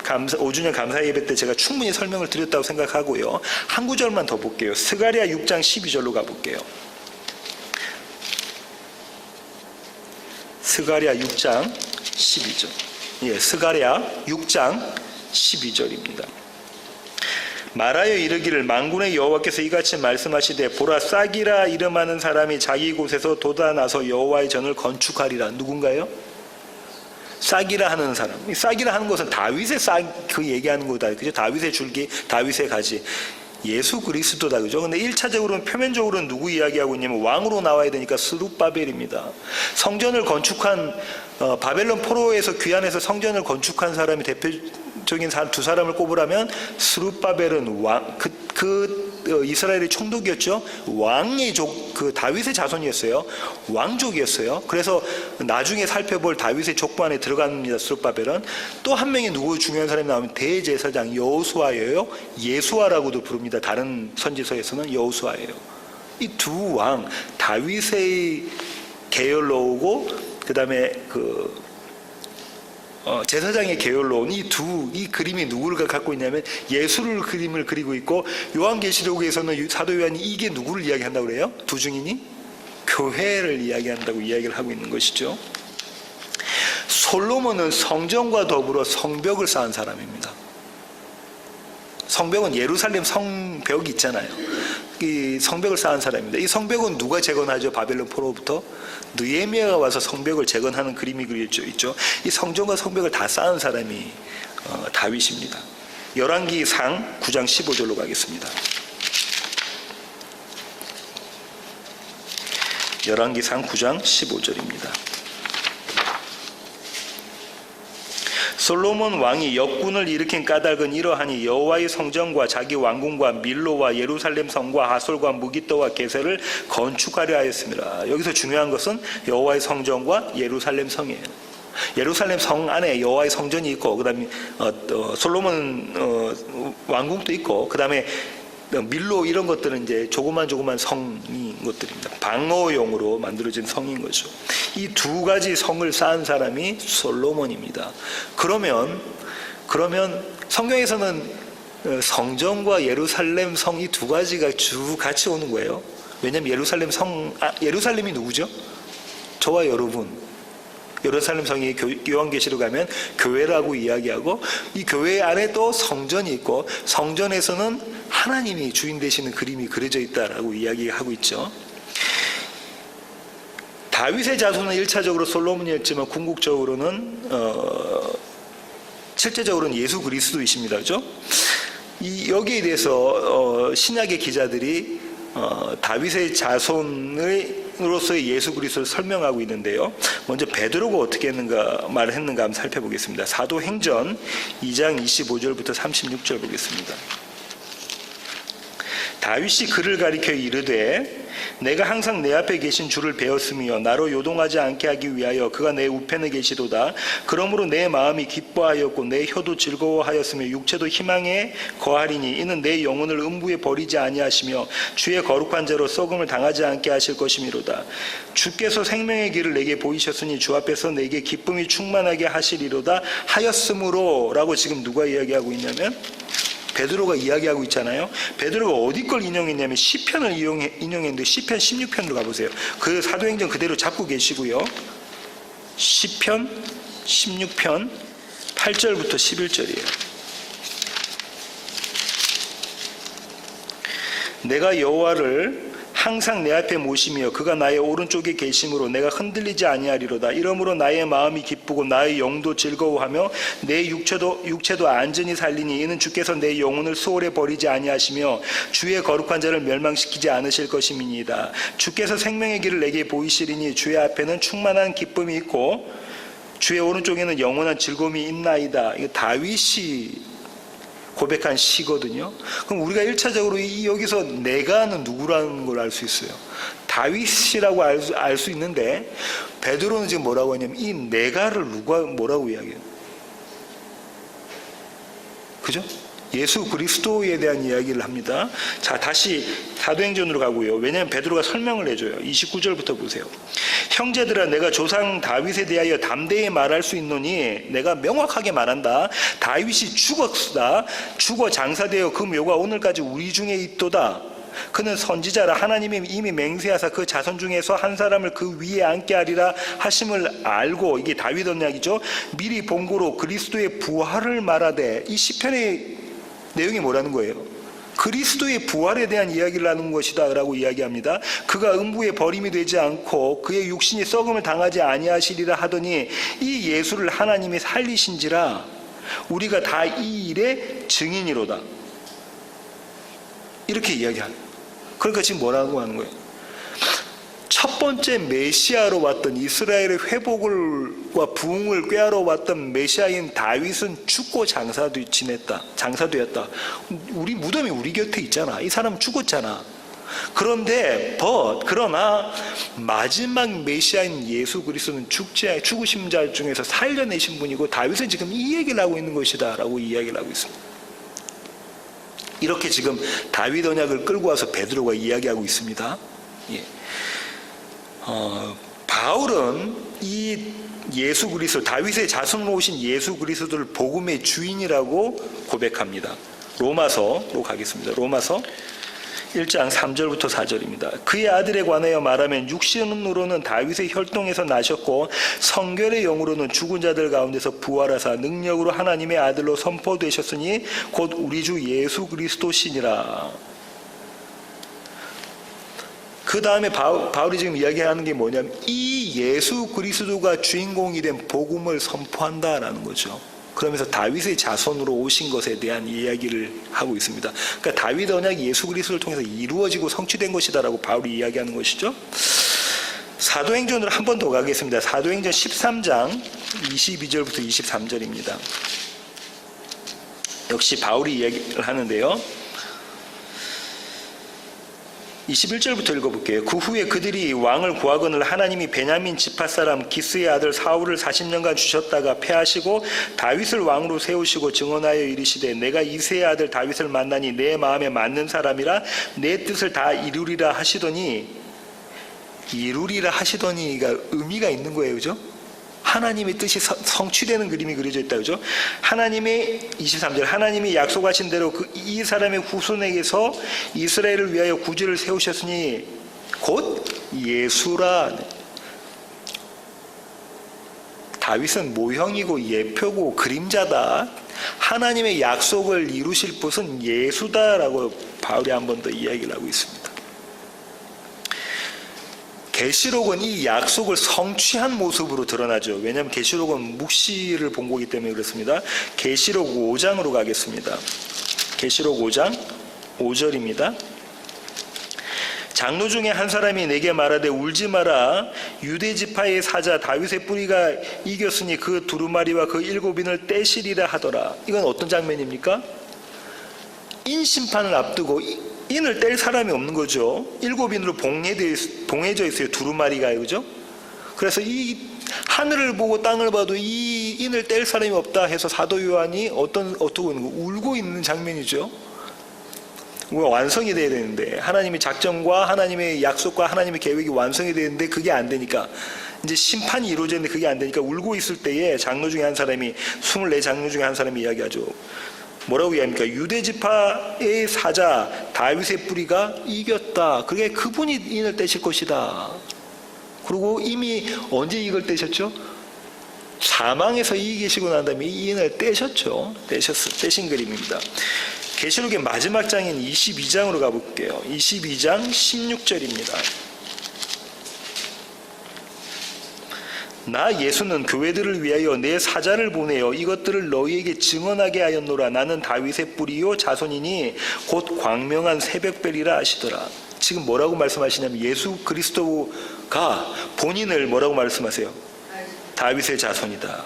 5주년 감사 예배 때 제가 충분히 설명을 드렸다고 생각하고요. 한 구절만 더 볼게요. 스가랴 6장 12절로 가볼게요. 스가랴 6장 12절. 예, 스가랴 6장 12절입니다. 말하여 이르기를, 만군의 여호와께서 이같이 말씀하시되, 보라, 싹이라 이름하는 사람이 자기 곳에서 돋아나서 여호와의 전을 건축하리라. 누군가요? 싹이라 하는 사람. 이 싹이라 하는 것은 다윗의 싹, 그 얘기하는 거다, 그죠? 다윗의 줄기, 다윗의 가지. 예수 그리스도다, 그죠? 근데 1차적으로는 표면적으로는 누구 이야기하고 있냐면 왕으로 나와야 되니까 스룹바벨입니다. 성전을 건축한 바벨론 포로에서 귀환해서 성전을 건축한 사람이 대표적인 두 사람을 꼽으라면 스룹바벨은 이스라엘의 총독이었죠. 왕의 그 다윗의 자손이었어요. 왕족이었어요. 그래서 나중에 살펴볼 다윗의 족보 안에 들어갑니다. 스룹바벨은. 또 한 명이 누구 중요한 사람이 나오면 대제사장 여호수아예요. 예수아라고도 부릅니다. 다른 선지서에서는 여호수아예요. 이 두 왕, 다윗의 계열로 오고 그 다음에 제사장의 계열로 온 이 그림이 누구를 갖고 있냐면 예수를 그림을 그리고 있고, 요한계시록에서는 사도 요한이 이게 누구를 이야기한다고 그래요? 두 증인이 교회를 이야기한다고 이야기를 하고 있는 것이죠. 솔로몬은 성전과 더불어 성벽을 쌓은 사람입니다. 성벽은 예루살렘 성벽이 있잖아요. 이 성벽을 쌓은 사람입니다. 이 성벽은 누가 재건하죠? 바벨론 포로부터 느헤미야가 와서 성벽을 재건하는 그림이 그려져 있죠. 이 성전과 성벽을 다 쌓은 사람이 다윗입니다. 열왕기상 9장 15절로 가겠습니다. 열왕기상 9장 15절입니다. 솔로몬 왕이 역군을 일으킨 까닭은 이러하니 여호와의 성전과 자기 왕궁과 밀로와 예루살렘 성과 하솔과 무기또와 게셀을 건축하려 하였습니다. 여기서 중요한 것은 여호와의 성전과 예루살렘 성이에요. 예루살렘 성 안에 여호와의 성전이 있고, 그다음에 솔로몬 왕궁도 있고, 그다음에 밀로 이런 것들은 이제 조그만 성인 것들입니다. 방어용으로 만들어진 성인 거죠. 이 두 가지 성을 쌓은 사람이 솔로몬입니다. 그러면 성경에서는 성전과 예루살렘 성 이 두 가지가 쭉 같이 오는 거예요. 왜냐하면 예루살렘이 누구죠? 저와 여러분. 예루살렘 성이 요한계시록 가면 교회라고 이야기하고, 이 교회 안에 또 성전이 있고, 성전에서는 하나님이 주인 되시는 그림이 그려져 있다라고 이야기하고 있죠. 다윗의 자손은 1차적으로 솔로몬이었지만 궁극적으로는 실제적으로는 예수 그리스도이십니다. 그렇죠? 여기에 대해서 신약의 기자들이 다윗의 자손으로서의 예수 그리스도를 설명하고 있는데요. 먼저 베드로가 어떻게 말을 했는가 한번 살펴보겠습니다. 사도행전 2장 25절부터 36절 보겠습니다. 다윗이 그를 가리켜 이르되 내가 항상 내 앞에 계신 주를 배웠으며 나로 요동하지 않게 하기 위하여 그가 내 우편에 계시도다. 그러므로 내 마음이 기뻐하였고 내 혀도 즐거워하였으며 육체도 희망에 거하리니 이는 내 영혼을 음부에 버리지 아니하시며 주의 거룩한 자로 썩음을 당하지 않게 하실 것이미로다. 주께서 생명의 길을 내게 보이셨으니 주 앞에서 내게 기쁨이 충만하게 하시리로다 하였으므로 라고 지금 누가 이야기하고 있냐면 베드로가 이야기하고 있잖아요. 베드로가 어디 걸 인용했냐면 시편을 인용했는데 시편 16편으로 가보세요. 그 사도행전 그대로 잡고 계시고요. 시편 16편 8절부터 11절이에요. 내가 여호와를 항상 내 앞에 모시며 그가 나의 오른쪽에 계심으로 내가 흔들리지 아니하리로다. 이러므로 나의 마음이 기쁘고 나의 영도 즐거워하며 내 육체도 안전히 살리니 이는 주께서 내 영혼을 수월에 버리지 아니하시며 주의 거룩한 자를 멸망시키지 않으실 것임이니이다. 주께서 생명의 길을 내게 보이시리니 주의 앞에는 충만한 기쁨이 있고 주의 오른쪽에는 영원한 즐거움이 있나이다. 이거 다윗이 고백한 시거든요. 그럼 우리가 1차적으로 여기서 내가는 누구라는 걸 알 수 있어요. 다윗이라고 알 수 있는데 베드로는 지금 뭐라고 하냐면 이 내가를 누가 뭐라고 이야기해요. 그죠? 예수 그리스도에 대한 이야기를 합니다. 자, 다시 사도행전으로 가고요. 왜냐하면 베드로가 설명을 해줘요. 29절부터 보세요. 형제들아 내가 조상 다윗에 대하여 담대히 말할 수 있노니 내가 명확하게 말한다. 다윗이 죽었다. 죽어 장사되어 그 묘가 오늘까지 우리 중에 있도다. 그는 선지자라 하나님이 이미 맹세하사 그 자손 중에서 한 사람을 그 위에 앉게 하리라 하심을 알고, 이게 다윗 언약이죠. 미리 본고로 그리스도의 부활을 말하되, 이 시편의 내용이 뭐라는 거예요? 그리스도의 부활에 대한 이야기를 하는 것이다 라고 이야기합니다. 그가 음부에 버림이 되지 않고 그의 육신이 썩음을 당하지 아니하시리라 하더니 이 예수를 하나님이 살리신지라 우리가 다 이 일의 증인이로다. 이렇게 이야기하는 거예요. 그러니까 지금 뭐라고 하는 거예요? 첫 번째 메시아로 왔던 이스라엘의 회복과 부흥을 꾀하러 왔던 메시아인 다윗은 죽고 장사되었다. 우리 무덤이 우리 곁에 있잖아. 이 사람 죽었잖아. 그러나 마지막 메시아인 예수 그리스도는 죽으신 자 중에서 살려내신 분이고 다윗은 지금 이 얘기를 하고 있는 것이다 라고 이야기를 하고 있습니다. 이렇게 지금 다윗 언약을 끌고 와서 베드로가 이야기하고 있습니다. 예. 바울은 이 예수 그리스도, 다윗의 자손으로 오신 예수 그리스도를 복음의 주인이라고 고백합니다. 로마서로 가겠습니다. 로마서 1장 3절부터 4절입니다. 그의 아들에 관하여 말하면 육신으로는 다윗의 혈통에서 나셨고 성결의 영으로는 죽은 자들 가운데서 부활하사 능력으로 하나님의 아들로 선포되셨으니 곧 우리 주 예수 그리스도시니라. 그 다음에 바울이 지금 이야기하는 게 뭐냐면 이 예수 그리스도가 주인공이 된 복음을 선포한다라는 거죠. 그러면서 다윗의 자손으로 오신 것에 대한 이야기를 하고 있습니다. 그러니까 다윗 언약이 예수 그리스도를 통해서 이루어지고 성취된 것이다라고 바울이 이야기하는 것이죠. 사도행전으로 한 번 더 가겠습니다. 사도행전 13장 22절부터 23절입니다. 역시 바울이 이야기를 하는데요. 21절부터 읽어볼게요. 그 후에 그들이 왕을 구하거늘 하나님이 베냐민 지파 사람 기스의 아들 사울을 40년간 주셨다가 패하시고 다윗을 왕으로 세우시고 증언하여 이르시되 내가 이새의 아들 다윗을 만나니 내 마음에 맞는 사람이라 내 뜻을 다 이루리라 하시더니가 의미가 있는 거예요. 그죠? 하나님의 뜻이 성취되는 그림이 그려져 있다. 그죠? 23절 하나님이 약속하신 대로 이 사람의 후손에게서 이스라엘을 위하여 구주를 세우셨으니 곧 예수라. 다윗은 모형이고 예표고 그림자다. 하나님의 약속을 이루실 분은 예수다라고 바울이 한 번 더 이야기를 하고 있습니다. 계시록은 이 약속을 성취한 모습으로 드러나죠. 왜냐하면 계시록은 묵시를 본 거기 때문에 그렇습니다. 계시록 5장으로 가겠습니다. 계시록 5장 5절입니다. 장로 중에 한 사람이 내게 말하되 울지 마라. 유대 지파의 사자 다윗의 뿌리가 이겼으니 그 두루마리와 그 7인을 떼시리라 하더라. 이건 어떤 장면입니까? 인심판을 앞두고 인을 뗄 사람이 없는 거죠. 7인으로 봉해져 있어요. 두루마리가요. 그죠? 그래서 이 하늘을 보고 땅을 봐도 이 인을 뗄 사람이 없다 해서 사도 요한이 울고 있는 장면이죠. 완성이 돼야 되는데 하나님의 작정과 하나님의 약속과 하나님의 계획이 완성이 되는데 그게 안 되니까 이제 심판이 이루어졌는데 그게 안 되니까 울고 있을 때에 장로 중에 한 사람이 24장로 중에 한 사람이 이야기하죠. 뭐라고 이야기합니까? 유대지파의 사자 다윗의 뿌리가 이겼다. 그게 그분이 인을 떼실 것이다. 그리고 이미 언제 이걸 떼셨죠? 사망에서 이기시고 난 다음에 이 인을 떼셨죠. 떼신 그림입니다. 계시록의 마지막 장인 22장으로 가볼게요. 22장 16절입니다. 나 예수는 교회들을 위하여 내 사자를 보내어 이것들을 너희에게 증언하게 하였노라. 나는 다윗의 뿌리요 자손이니 곧 광명한 새벽별이라 하시더라. 지금 뭐라고 말씀하시냐면 예수 그리스도가 본인을 뭐라고 말씀하세요? 다윗의 자손이다.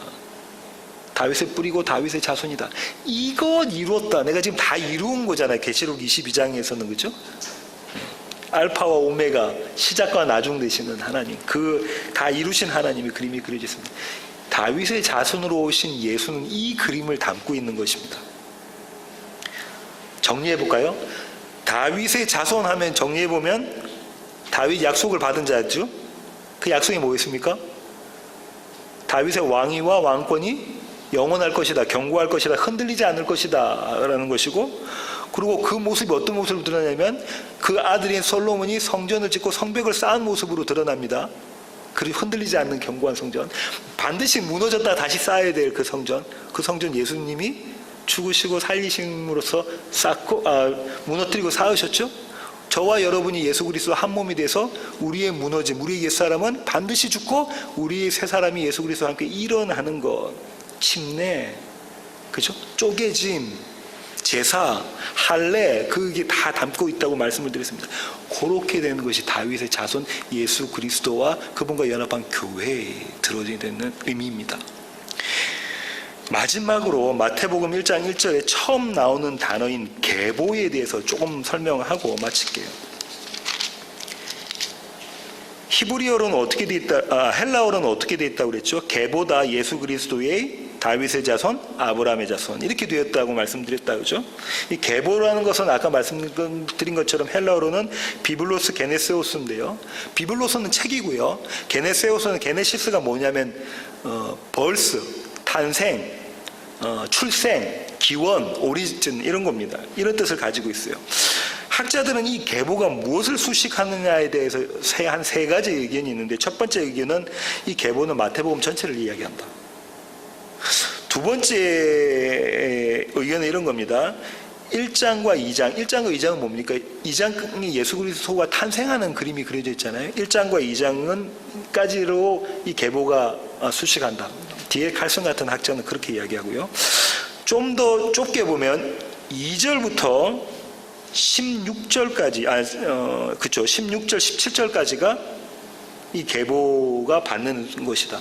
다윗의 뿌리고 다윗의 자손이다. 이거 이루었다. 내가 지금 다 이루은 거잖아요. 계시록 22장에서는. 그죠? 알파와 오메가, 시작과 나중 되시는 하나님, 다 이루신 하나님의 그림이 그려져 있습니다. 다윗의 자손으로 오신 예수는 이 그림을 담고 있는 것입니다. 정리해 볼까요? 다윗의 자손 하면 정리해 보면 다윗 약속을 받은 자죠. 그 약속이 뭐였습니까? 다윗의 왕위와 왕권이 영원할 것이다, 견고할 것이다, 흔들리지 않을 것이다 라는 것이고, 그리고 그 모습이 어떤 모습으로 드러나냐면 그 아들인 솔로몬이 성전을 짓고 성벽을 쌓은 모습으로 드러납니다. 그리고 흔들리지 않는 견고한 성전, 반드시 무너졌다 다시 쌓아야 될 그 성전, 그 성전 예수님이 죽으시고 살리심으로써 무너뜨리고 쌓으셨죠. 저와 여러분이 예수 그리스도 한 몸이 돼서 우리의 무너짐, 우리의 옛사람은 반드시 죽고 우리의 새 사람이 예수 그리스도와 함께 일어나는 것, 침례, 그죠? 쪼개짐, 제사, 할례 그게 다 담고 있다고 말씀을 드렸습니다. 그렇게 되는 것이 다윗의 자손 예수 그리스도와 그분과 연합한 교회에 들어지게 되는 의미입니다. 마지막으로 마태복음 1장 1절에 처음 나오는 단어인 계보에 대해서 조금 설명하고 마칠게요. 히브리어로는 어떻게 돼 있다? 헬라어로는 어떻게 돼 있다고 그랬죠? 계보다 예수 그리스도의 다윗의 자손, 아브라함의 자손 이렇게 되었다고 말씀드렸다 그죠? 이 계보라는 것은 아까 말씀드린 것처럼 헬라어로는 비블로스 게네세오스인데요. 비블로스는 책이고요. 게네세오스는 게네시스가 뭐냐면 벌스, 탄생, 출생, 기원, 오리진 이런 겁니다. 이런 뜻을 가지고 있어요. 학자들은 이 계보가 무엇을 수식하느냐에 대해서 한 세 가지 의견이 있는데 첫 번째 의견은 이 계보는 마태복음 전체를 이야기한다. 두 번째 의견은 이런 겁니다. 1장과 2장, 1장과 2장은 뭡니까? 2장이 예수 그리스도가 탄생하는 그림이 그려져 있잖아요. 1장과 2장은까지로 이 계보가 수식한다. 뒤에 칼슨 같은 학자는 그렇게 이야기하고요. 좀 더 좁게 보면 2절부터 16절까지, 16절, 17절까지가 이 계보가 받는 것이다.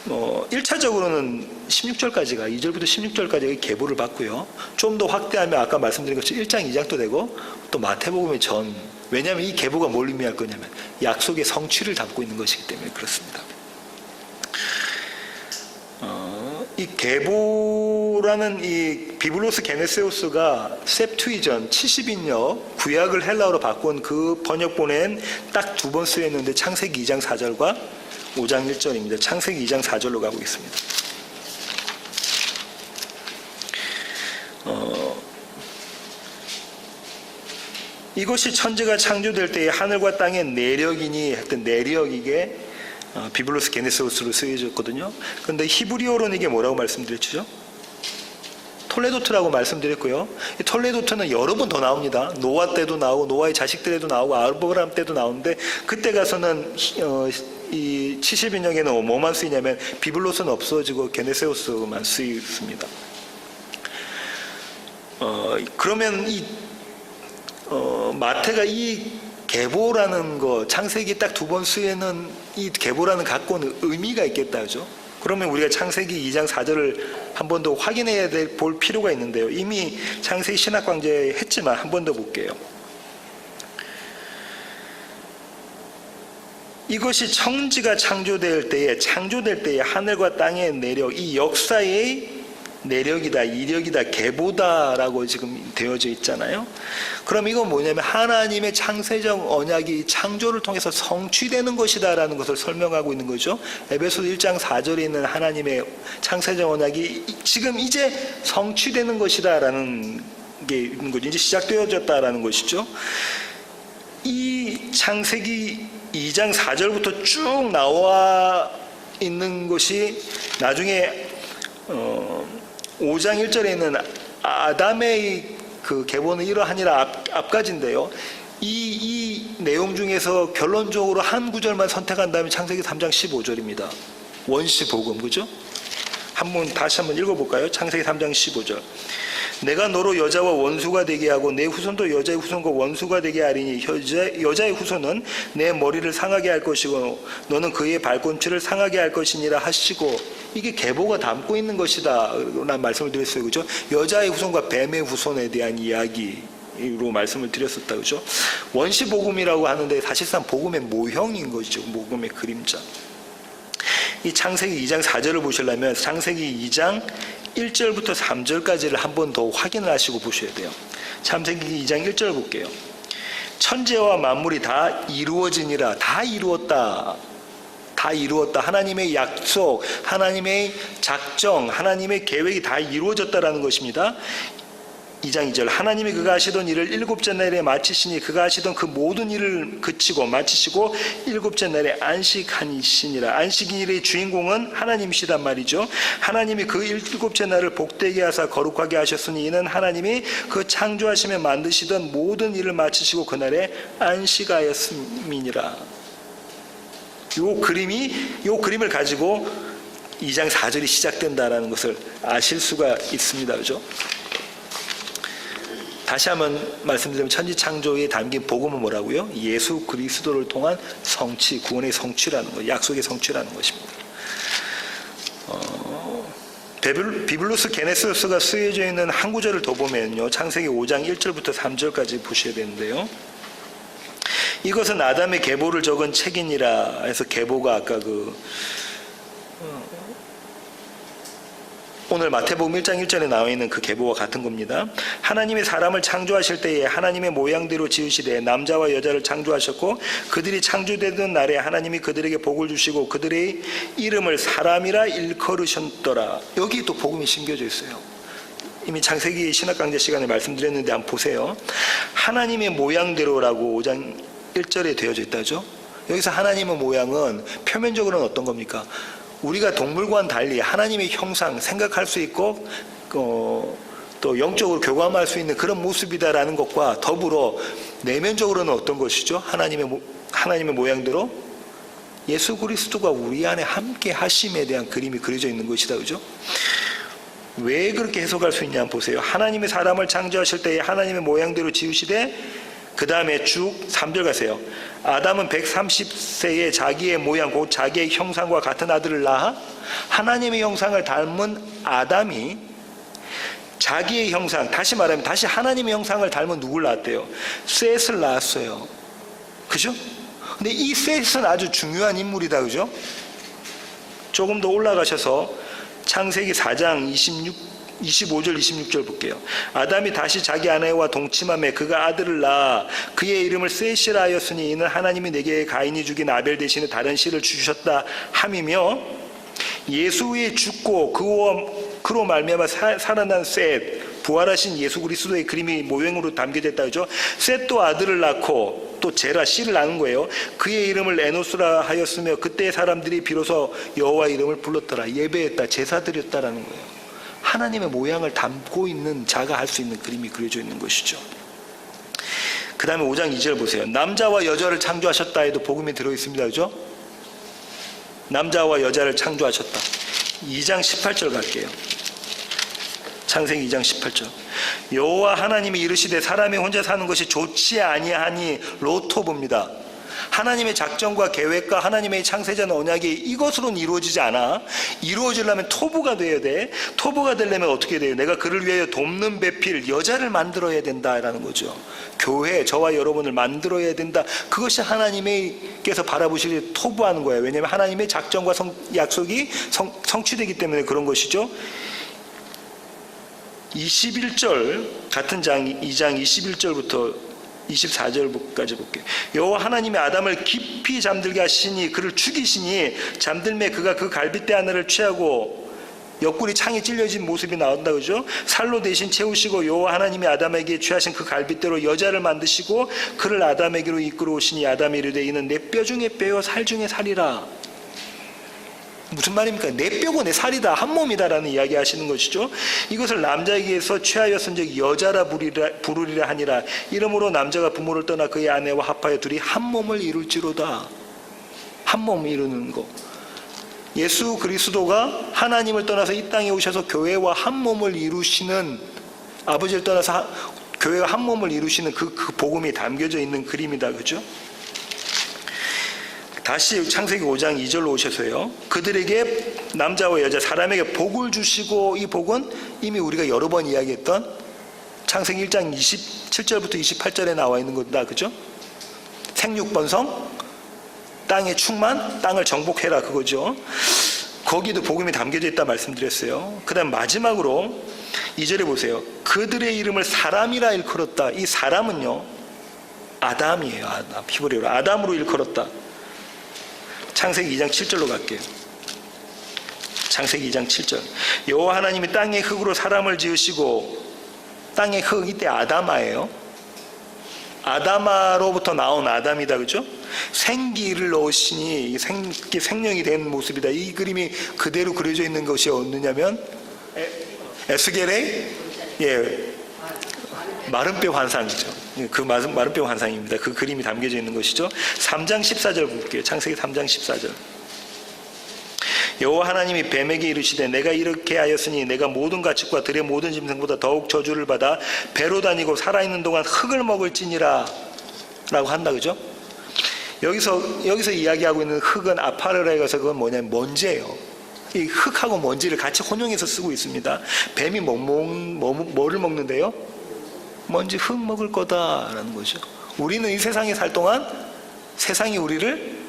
1차적으로는 16절까지가, 2절부터 16절까지가 계보를 받고요. 좀 더 확대하면 아까 말씀드린 것처럼 1장, 2장도 되고 또 마태복음의 전, 왜냐하면 이 계보가 뭘 의미할 거냐면 약속의 성취를 담고 있는 것이기 때문에 그렇습니다. 이 계보라는 이 비블로스 게네세우스가 셉투이전 70인역 구약을 헬라어로 바꾼 그 번역본엔 딱 두 번 쓰였는데 창세기 2장 4절과 5장 1절입니다. 창세기 2장 4절로 가고 있습니다. 이것이 천지가 창조될 때의 하늘과 땅의 내력이니 했던 내력이게 비블로스 게네세우스로 쓰여졌거든요. 그런데 히브리어로는 이게 뭐라고 말씀드렸죠? 톨레도트라고 말씀드렸고요. 이 톨레도트는 여러 번 더 나옵니다. 노아 때도 나오고 노아의 자식들에도 나오고 아브라함 때도 나오는데 그때 가서는 이 70인역에는 뭐만 쓰이냐면 비블로스는 없어지고 게네세우스만 쓰입니다. 그러면 이 마태가 이 계보라는 거, 창세기 딱 두 번 쓰이는 이 계보라는 갖고는 의미가 있겠다, 그죠? 그러면 우리가 창세기 2장 4절을 한 번 더 확인해야 볼 필요가 있는데요. 이미 창세기 신학광제 했지만 한 번 더 볼게요. 이것이 천지가 창조될 때에 하늘과 땅의 내력, 이 역사의 내력이다, 이력이다, 계보다라고 지금 되어져 있잖아요. 그럼 이건 뭐냐면 하나님의 창세적 언약이 창조를 통해서 성취되는 것이다라는 것을 설명하고 있는 거죠. 에베소서 1장 4절에 있는 하나님의 창세적 언약이 지금 이제 성취되는 것이다라는 게 있는 거죠. 이제 시작되어졌다라는 것이죠. 이 창세기 2장 4절부터 쭉 나와 있는 것이 나중에 5장 1절에 있는 아담의 그 계보는 이러하니라 앞까지인데요. 이 내용 중에서 결론적으로 한 구절만 선택한다면 창세기 3장 15절입니다. 원시복음, 그죠? 다시 한번 읽어볼까요? 창세기 3장 15절. 내가 너로 여자와 원수가 되게 하고 내 후손도 여자의 후손과 원수가 되게 하리니 여자의 후손은 내 머리를 상하게 할 것이고 너는 그의 발꿈치를 상하게 할 것이니라 하시고, 이게 계보가 담고 있는 것이다 라는 말씀을 드렸어요, 그죠? 여자의 후손과 뱀의 후손에 대한 이야기로 말씀을 드렸었다, 그죠? 원시복음이라고 하는데 사실상 복음의 모형인 것이죠. 복음의 그림자. 이 창세기 2장 4절을 보시려면 창세기 2장 1절부터 3절까지를 한 번 더 확인을 하시고 보셔야 돼요. 창세기 2장 1절 볼게요. 천지와 만물이 다 이루어지니라. 다 이루었다. 다 이루었다. 하나님의 약속, 하나님의 작정, 하나님의 계획이 다 이루어졌다라는 것입니다. 2장 2절. 하나님이 그가 하시던 일을 7째 날에 마치시니 그가 하시던 그 모든 일을 그치고 마치시고 7째 날에 안식하시니라. 안식일의 주인공은 하나님이시단 말이죠. 하나님이 그 7째 날을 복되게 하사 거룩하게 하셨으니 이는 하나님이 그 창조하시며 만드시던 모든 일을 마치시고 그날에 안식하였음이니라. 요 그림을 가지고 2장 4절이 시작된다라는 것을 아실 수가 있습니다. 그죠? 다시 한번 말씀드리면 천지창조에 담긴 복음은 뭐라고요? 예수 그리스도를 통한 성취, 구원의 성취라는 것, 약속의 성취라는 것입니다. 비블루스 게네시스가 쓰여져 있는 한 구절을 더 보면요, 창세기 5장 1절부터 3절까지 보셔야 되는데요, 이것은 아담의 계보를 적은 책이니라 해서, 계보가 아까 오늘 마태복음 1장 1절에 나와 있는 그 계보와 같은 겁니다. 하나님이 사람을 창조하실 때에 하나님의 모양대로 지으시되 남자와 여자를 창조하셨고, 그들이 창조되던 날에 하나님이 그들에게 복을 주시고 그들의 이름을 사람이라 일컬으셨더라. 여기 또 복음이 심겨져 있어요. 이미 창세기 신학강좌 시간에 말씀드렸는데 한번 보세요. 하나님의 모양대로라고 5장 1절에 되어져 있다죠. 여기서 하나님의 모양은 표면적으로는 어떤 겁니까? 우리가 동물과는 달리 하나님의 형상, 생각할 수 있고 또 영적으로 교감할 수 있는 그런 모습이다라는 것과 더불어 내면적으로는 어떤 것이죠? 하나님의 모양대로 예수 그리스도가 우리 안에 함께 하심에 대한 그림이 그려져 있는 것이다. 그죠? 왜 그렇게 해석할 수 있냐 보세요. 하나님이 사람을 창조하실 때에 하나님의 모양대로 지으시되, 그 다음에 쭉 3절 가세요. 아담은 130세에 자기의 모양, 곧 자기의 형상과 같은 아들을 낳아 하나님의 형상을 닮은 아담이 자기의 형상, 다시 말하면 다시 하나님의 형상을 닮은 누굴 낳았대요? 셋을 낳았어요. 그죠? 근데 이 셋은 아주 중요한 인물이다. 그죠? 조금 더 올라가셔서 창세기 4장 25절 26절 볼게요. 아담이 다시 자기 아내와 동침하며 그가 아들을 낳아 그의 이름을 셋이라 하였으니 이는 하나님이 내게 가인이 죽인 아벨 대신에 다른 씨를 주셨다 함이며, 예수의 죽고 그로 말미암아 살아난 셋, 부활하신 예수 그리스도의 그림이 모형으로 담겨졌다. 그죠? 셋도 아들을 낳고 또 제라 씨를 낳은 거예요. 그의 이름을 에노스라 하였으며 그때 사람들이 비로소 여호와 이름을 불렀더라. 예배했다, 제사 드렸다라는 거예요. 하나님의 모양을 담고 있는 자가 할 수 있는 그림이 그려져 있는 것이죠. 그 다음에 5장 2절 보세요. 남자와 여자를 창조하셨다 해도 복음이 들어있습니다. 그죠? 남자와 여자를 창조하셨다. 2장 18절 갈게요. 창세기 2장 18절. 여호와 하나님이 이르시되 사람이 혼자 사는 것이 좋지 아니하니 로토브입니다. 하나님의 작정과 계획과 하나님의 창세전 언약이 이것으로는 이루어지지 않아. 이루어지려면 토부가 돼야 돼. 토부가 되려면 어떻게 돼요? 내가 그를 위하여 돕는 배필, 여자를 만들어야 된다라는 거죠. 교회, 저와 여러분을 만들어야 된다. 그것이 하나님께서 바라보시기에 토부하는 거예요. 왜냐하면 하나님의 작정과 약속이 성취되기 때문에 그런 것이죠. 21절 같은 장 2장 21절부터 24절까지 볼게요. 여호와 하나님이 아담을 깊이 잠들게 하시니 그를 죽이시니 잠들매 그가 그 갈빗대 하나를 취하고 옆구리 창이 찔려진 모습이 나온다. 그죠? 살로 대신 채우시고 여호와 하나님이 아담에게 취하신 그 갈빗대로 여자를 만드시고 그를 아담에게로 이끌어 오시니 아담이 이르되 이는 내 뼈 중에 뼈요 살 중에 살이라. 무슨 말입니까? 내 뼈고 내 살이다, 한 몸이다라는 이야기 하시는 것이죠. 이것을 남자에게서 취하였은즉 여자라 부르리라 하니라. 이러므로 남자가 부모를 떠나 그의 아내와 합하여 둘이 한 몸을 이룰지로다. 한 몸을 이루는 거. 예수 그리스도가 하나님을 떠나서 이 땅에 오셔서 교회와 한 몸을 이루시는, 아버지를 떠나서 교회와 한 몸을 이루시는 그 복음이 담겨져 있는 그림이다. 그죠? 다시 창세기 5장 2절로 오셔서요. 그들에게 남자와 여자 사람에게 복을 주시고, 이 복은 이미 우리가 여러 번 이야기했던 창세기 1장 27절부터 28절에 나와 있는 거다. 그죠? 생육번성, 땅의 충만, 땅을 정복해라, 그거죠. 거기도 복음이 담겨져 있다 말씀드렸어요. 그 다음 마지막으로 2절에 보세요. 그들의 이름을 사람이라 일컬었다. 이 사람은요, 아담이에요. 아담, 히브리어로 아담으로 일컬었다. 창세기 2장 7절로 갈게요. 창세기 2장 7절. 여호와 하나님이 땅의 흙으로 사람을 지으시고, 땅의 흙, 이때 아담아예요. 아담아로부터 나온 아담이다. 그죠? 생기를 넣으시니 생명이 된 모습이다. 이 그림이 그대로 그려져 있는 것이 어느냐면 에스겔의 마른뼈 환상이죠. 그 마른뼈 환상입니다. 그 그림이 담겨져 있는 것이죠. 3장 14절 볼게요. 창세기 3장 14절. 여호와 하나님이 뱀에게 이르시되 내가 이렇게 하였으니 내가 모든 가축과 들의 모든 짐승보다 더욱 저주를 받아 배로 다니고 살아있는 동안 흙을 먹을지니라 라고 한다. 그죠? 여기서 이야기하고 있는 흙은 아파르라에 가서 그건 뭐냐면 먼지예요. 이 흙하고 먼지를 같이 혼용해서 쓰고 있습니다. 뱀이 뭐를 먹는데요? 먼지, 흙 먹을 거다라는 거죠. 우리는 이 세상에 살 동안 세상이 우리를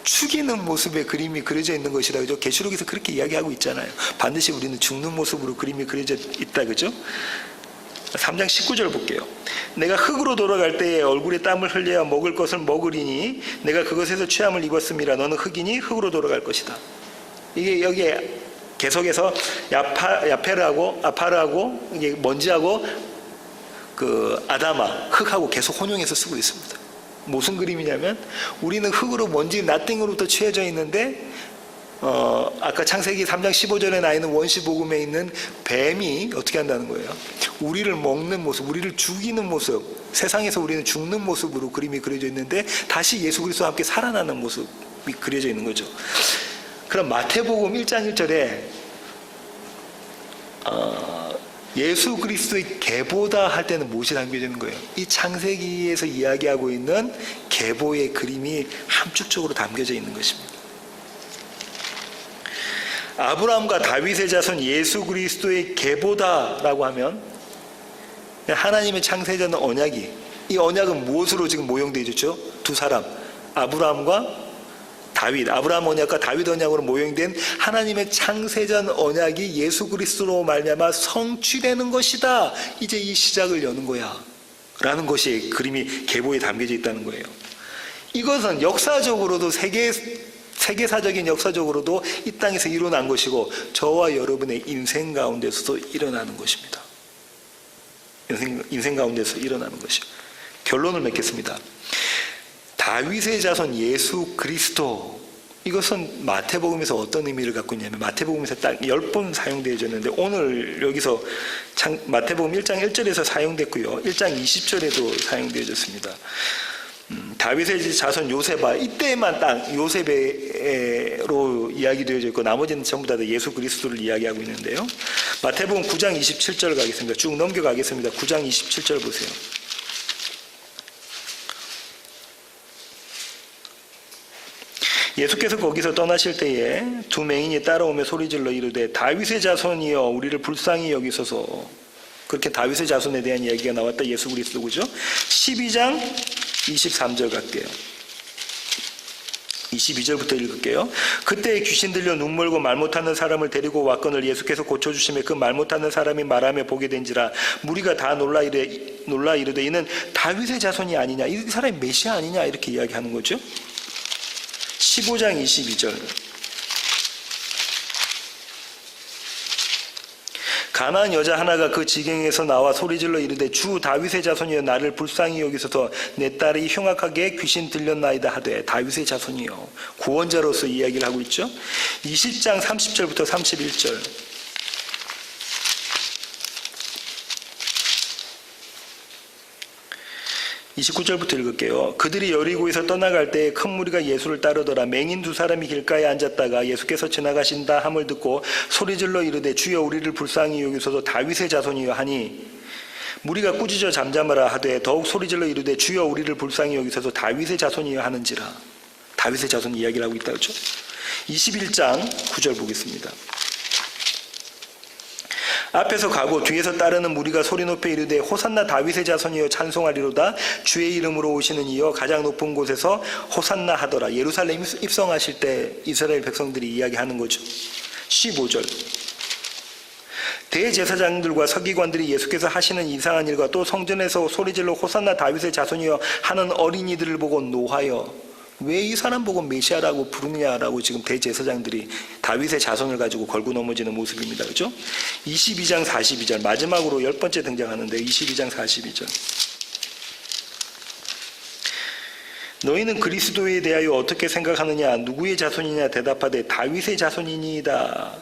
죽이는 모습의 그림이 그려져 있는 것이다. 그죠? 계시록에서 그렇게 이야기하고 있잖아요. 반드시 우리는 죽는 모습으로 그림이 그려져 있다. 그죠? 3장 19절 볼게요. 내가 흙으로 돌아갈 때에 얼굴에 땀을 흘려야 먹을 것을 먹으리니 내가 그것에서 취함을 입었음이라. 너는 흙이니 흙으로 돌아갈 것이다. 이게 여기에 계속해서 아파르하고 이게 먼지하고 그 아다마 흙하고 계속 혼용해서 쓰고 있습니다. 무슨 그림이냐면 우리는 흙으로 먼지 나띵으로부터 취해져 있는데 아까 창세기 3장 15절에 나 있는 원시복음에 있는 뱀이 어떻게 한다는 거예요? 우리를 먹는 모습, 우리를 죽이는 모습, 세상에서 우리는 죽는 모습으로 그림이 그려져 있는데 다시 예수 그리스도와 함께 살아나는 모습이 그려져 있는 거죠. 그럼 마태복음 1장 1절에 예수 그리스도의 계보다 할 때는 무엇이 담겨져 있는 거예요? 이 창세기에서 이야기하고 있는 계보의 그림이 함축적으로 담겨져 있는 것입니다. 아브라함과 다윗의 자손 예수 그리스도의 계보다라고 하면 하나님의 창세전 언약이, 이 언약은 무엇으로 지금 모형되어 있죠? 두 사람, 아브라함과 다윗, 아브라함 언약과 다윗 언약으로 모형된 하나님의 창세전 언약이 예수 그리스도로 말미암아 성취되는 것이다. 이제 이 시작을 여는 거야 라는 것이 그림이 계보에 담겨져 있다는 거예요. 이것은 역사적으로도 세계사적인 역사적으로도 이 땅에서 일어난 것이고 저와 여러분의 인생 가운데서도 일어나는 것입니다. 인생 가운데서 일어나는 것이요. 결론을 맺겠습니다. 다윗의 자손 예수 그리스도, 이것은 마태복음에서 어떤 의미를 갖고 있냐면 마태복음에서 딱 10번 사용되어졌는데 오늘 여기서 마태복음 1장 1절에서 사용됐고요. 1장 20절에도 사용되어졌습니다. 다윗의 자손 요셉아, 이때만 딱 요셉으로 이야기되어져 있고 나머지는 전부 다 예수 그리스도를 이야기하고 있는데요. 마태복음 9장 27절 가겠습니다. 쭉 넘겨가겠습니다. 9장 27절 보세요. 예수께서 거기서 떠나실 때에 두 맹인이 따라오며 소리질러 이르되 다윗의 자손이여 우리를 불쌍히 여기소서. 그렇게 다윗의 자손에 대한 이야기가 나왔다. 예수 그리스도. 그죠? 12장 23절 갈게요. 22절부터 읽을게요. 그때 귀신 들려 눈 멀고 말 못하는 사람을 데리고 왔거늘 예수께서 고쳐주시며 그 말 못하는 사람이 말하며 보게 된지라. 무리가 다 놀라 이르되 이는 다윗의 자손이 아니냐, 이 사람이 메시아 아니냐, 이렇게 이야기하는 거죠. 15장 22절. 가나안 여자 하나가 그 지경에서 나와 소리질러 이르되 주 다윗의 자손이여 나를 불쌍히 여기소서. 내 딸이 흉악하게 귀신 들렸나이다 하되. 다윗의 자손이여, 구원자로서 이야기를 하고 있죠. 20장 30절부터 31절. 29절부터 읽을게요. 그들이 여리고에서 떠나갈 때 큰 무리가 예수를 따르더라. 맹인 두 사람이 길가에 앉았다가 예수께서 지나가신다 함을 듣고 소리질러 이르되 주여 우리를 불쌍히 여기소서. 다윗의 자손이여 하니 무리가 꾸짖어 잠잠하라 하되 더욱 소리질러 이르되 주여 우리를 불쌍히 여기소서. 다윗의 자손이여 하는지라. 다윗의 자손 이야기를 하고 있다. 그렇죠? 21장 9절 보겠습니다. 앞에서 가고 뒤에서 따르는 무리가 소리 높여 이르되 호산나 다윗의 자손이여 찬송하리로다. 주의 이름으로 오시는 이여 가장 높은 곳에서 호산나 하더라. 예루살렘 입성하실 때 이스라엘 백성들이 이야기하는 거죠. 15절. 대제사장들과 서기관들이 예수께서 하시는 이상한 일과 또 성전에서 소리질러 호산나 다윗의 자손이여 하는 어린이들을 보고 노하여 왜 이 사람 보고 메시아라고 부르느냐라고 지금 대제사장들이 다윗의 자손을 가지고 걸고 넘어지는 모습입니다. 그렇죠? 22장 42절 마지막으로 10번째 등장하는데 22장 42절. 너희는 그리스도에 대하여 어떻게 생각하느냐? 누구의 자손이냐? 대답하되 다윗의 자손이니이다.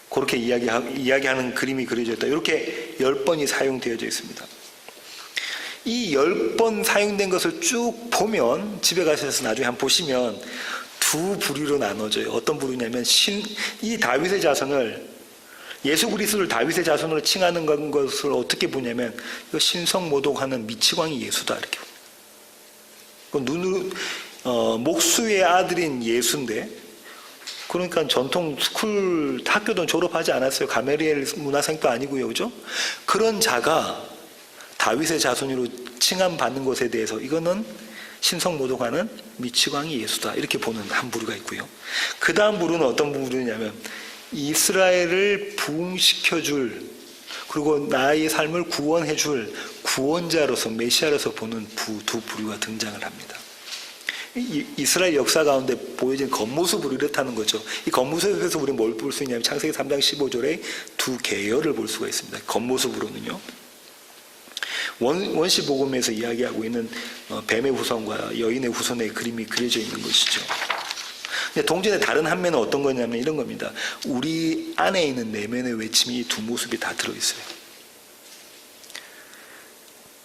그렇게 이야기하는 그림이 그려져 있다. 이렇게 10번이 사용되어져 있습니다. 이 10번 사용된 것을 쭉 보면 집에 가셔서 나중에 한번 보시면 두 부류로 나눠져요. 어떤 부류냐면 이 다윗의 자손을, 예수 그리스도를 다윗의 자손으로 칭하는 것을 어떻게 보냐면 이거 신성모독하는 미치광이 예수다 이렇게. 목수의 아들인 예수인데, 그러니까 전통 스쿨 학교도 졸업하지 않았어요. 가메리엘 문화생도 아니고요, 그죠? 그런 자가 다윗의 자손으로 칭함받는 것에 대해서 이거는 신성모독하는 미치광이 예수다 이렇게 보는 한 부류가 있고요. 그 다음 부류는 어떤 부류냐면 이스라엘을 부흥시켜줄, 그리고 나의 삶을 구원해줄 구원자로서, 메시아로서 보는 두 부류가 등장을 합니다. 이스라엘 역사 가운데 보여진 겉모습으로 이렇다는 거죠. 이 겉모습에서 우리는 뭘 볼 수 있냐면 창세기 3장 15절에 두 계열을 볼 수가 있습니다. 겉모습으로는요. 원시복음에서 이야기하고 있는 뱀의 후손과 여인의 후손의 그림이 그려져 있는 것이죠. 근데 동전의 다른 한 면은 어떤 거냐면 이런 겁니다. 우리 안에 있는 내면의 외침이 이 두 모습이 다 들어있어요.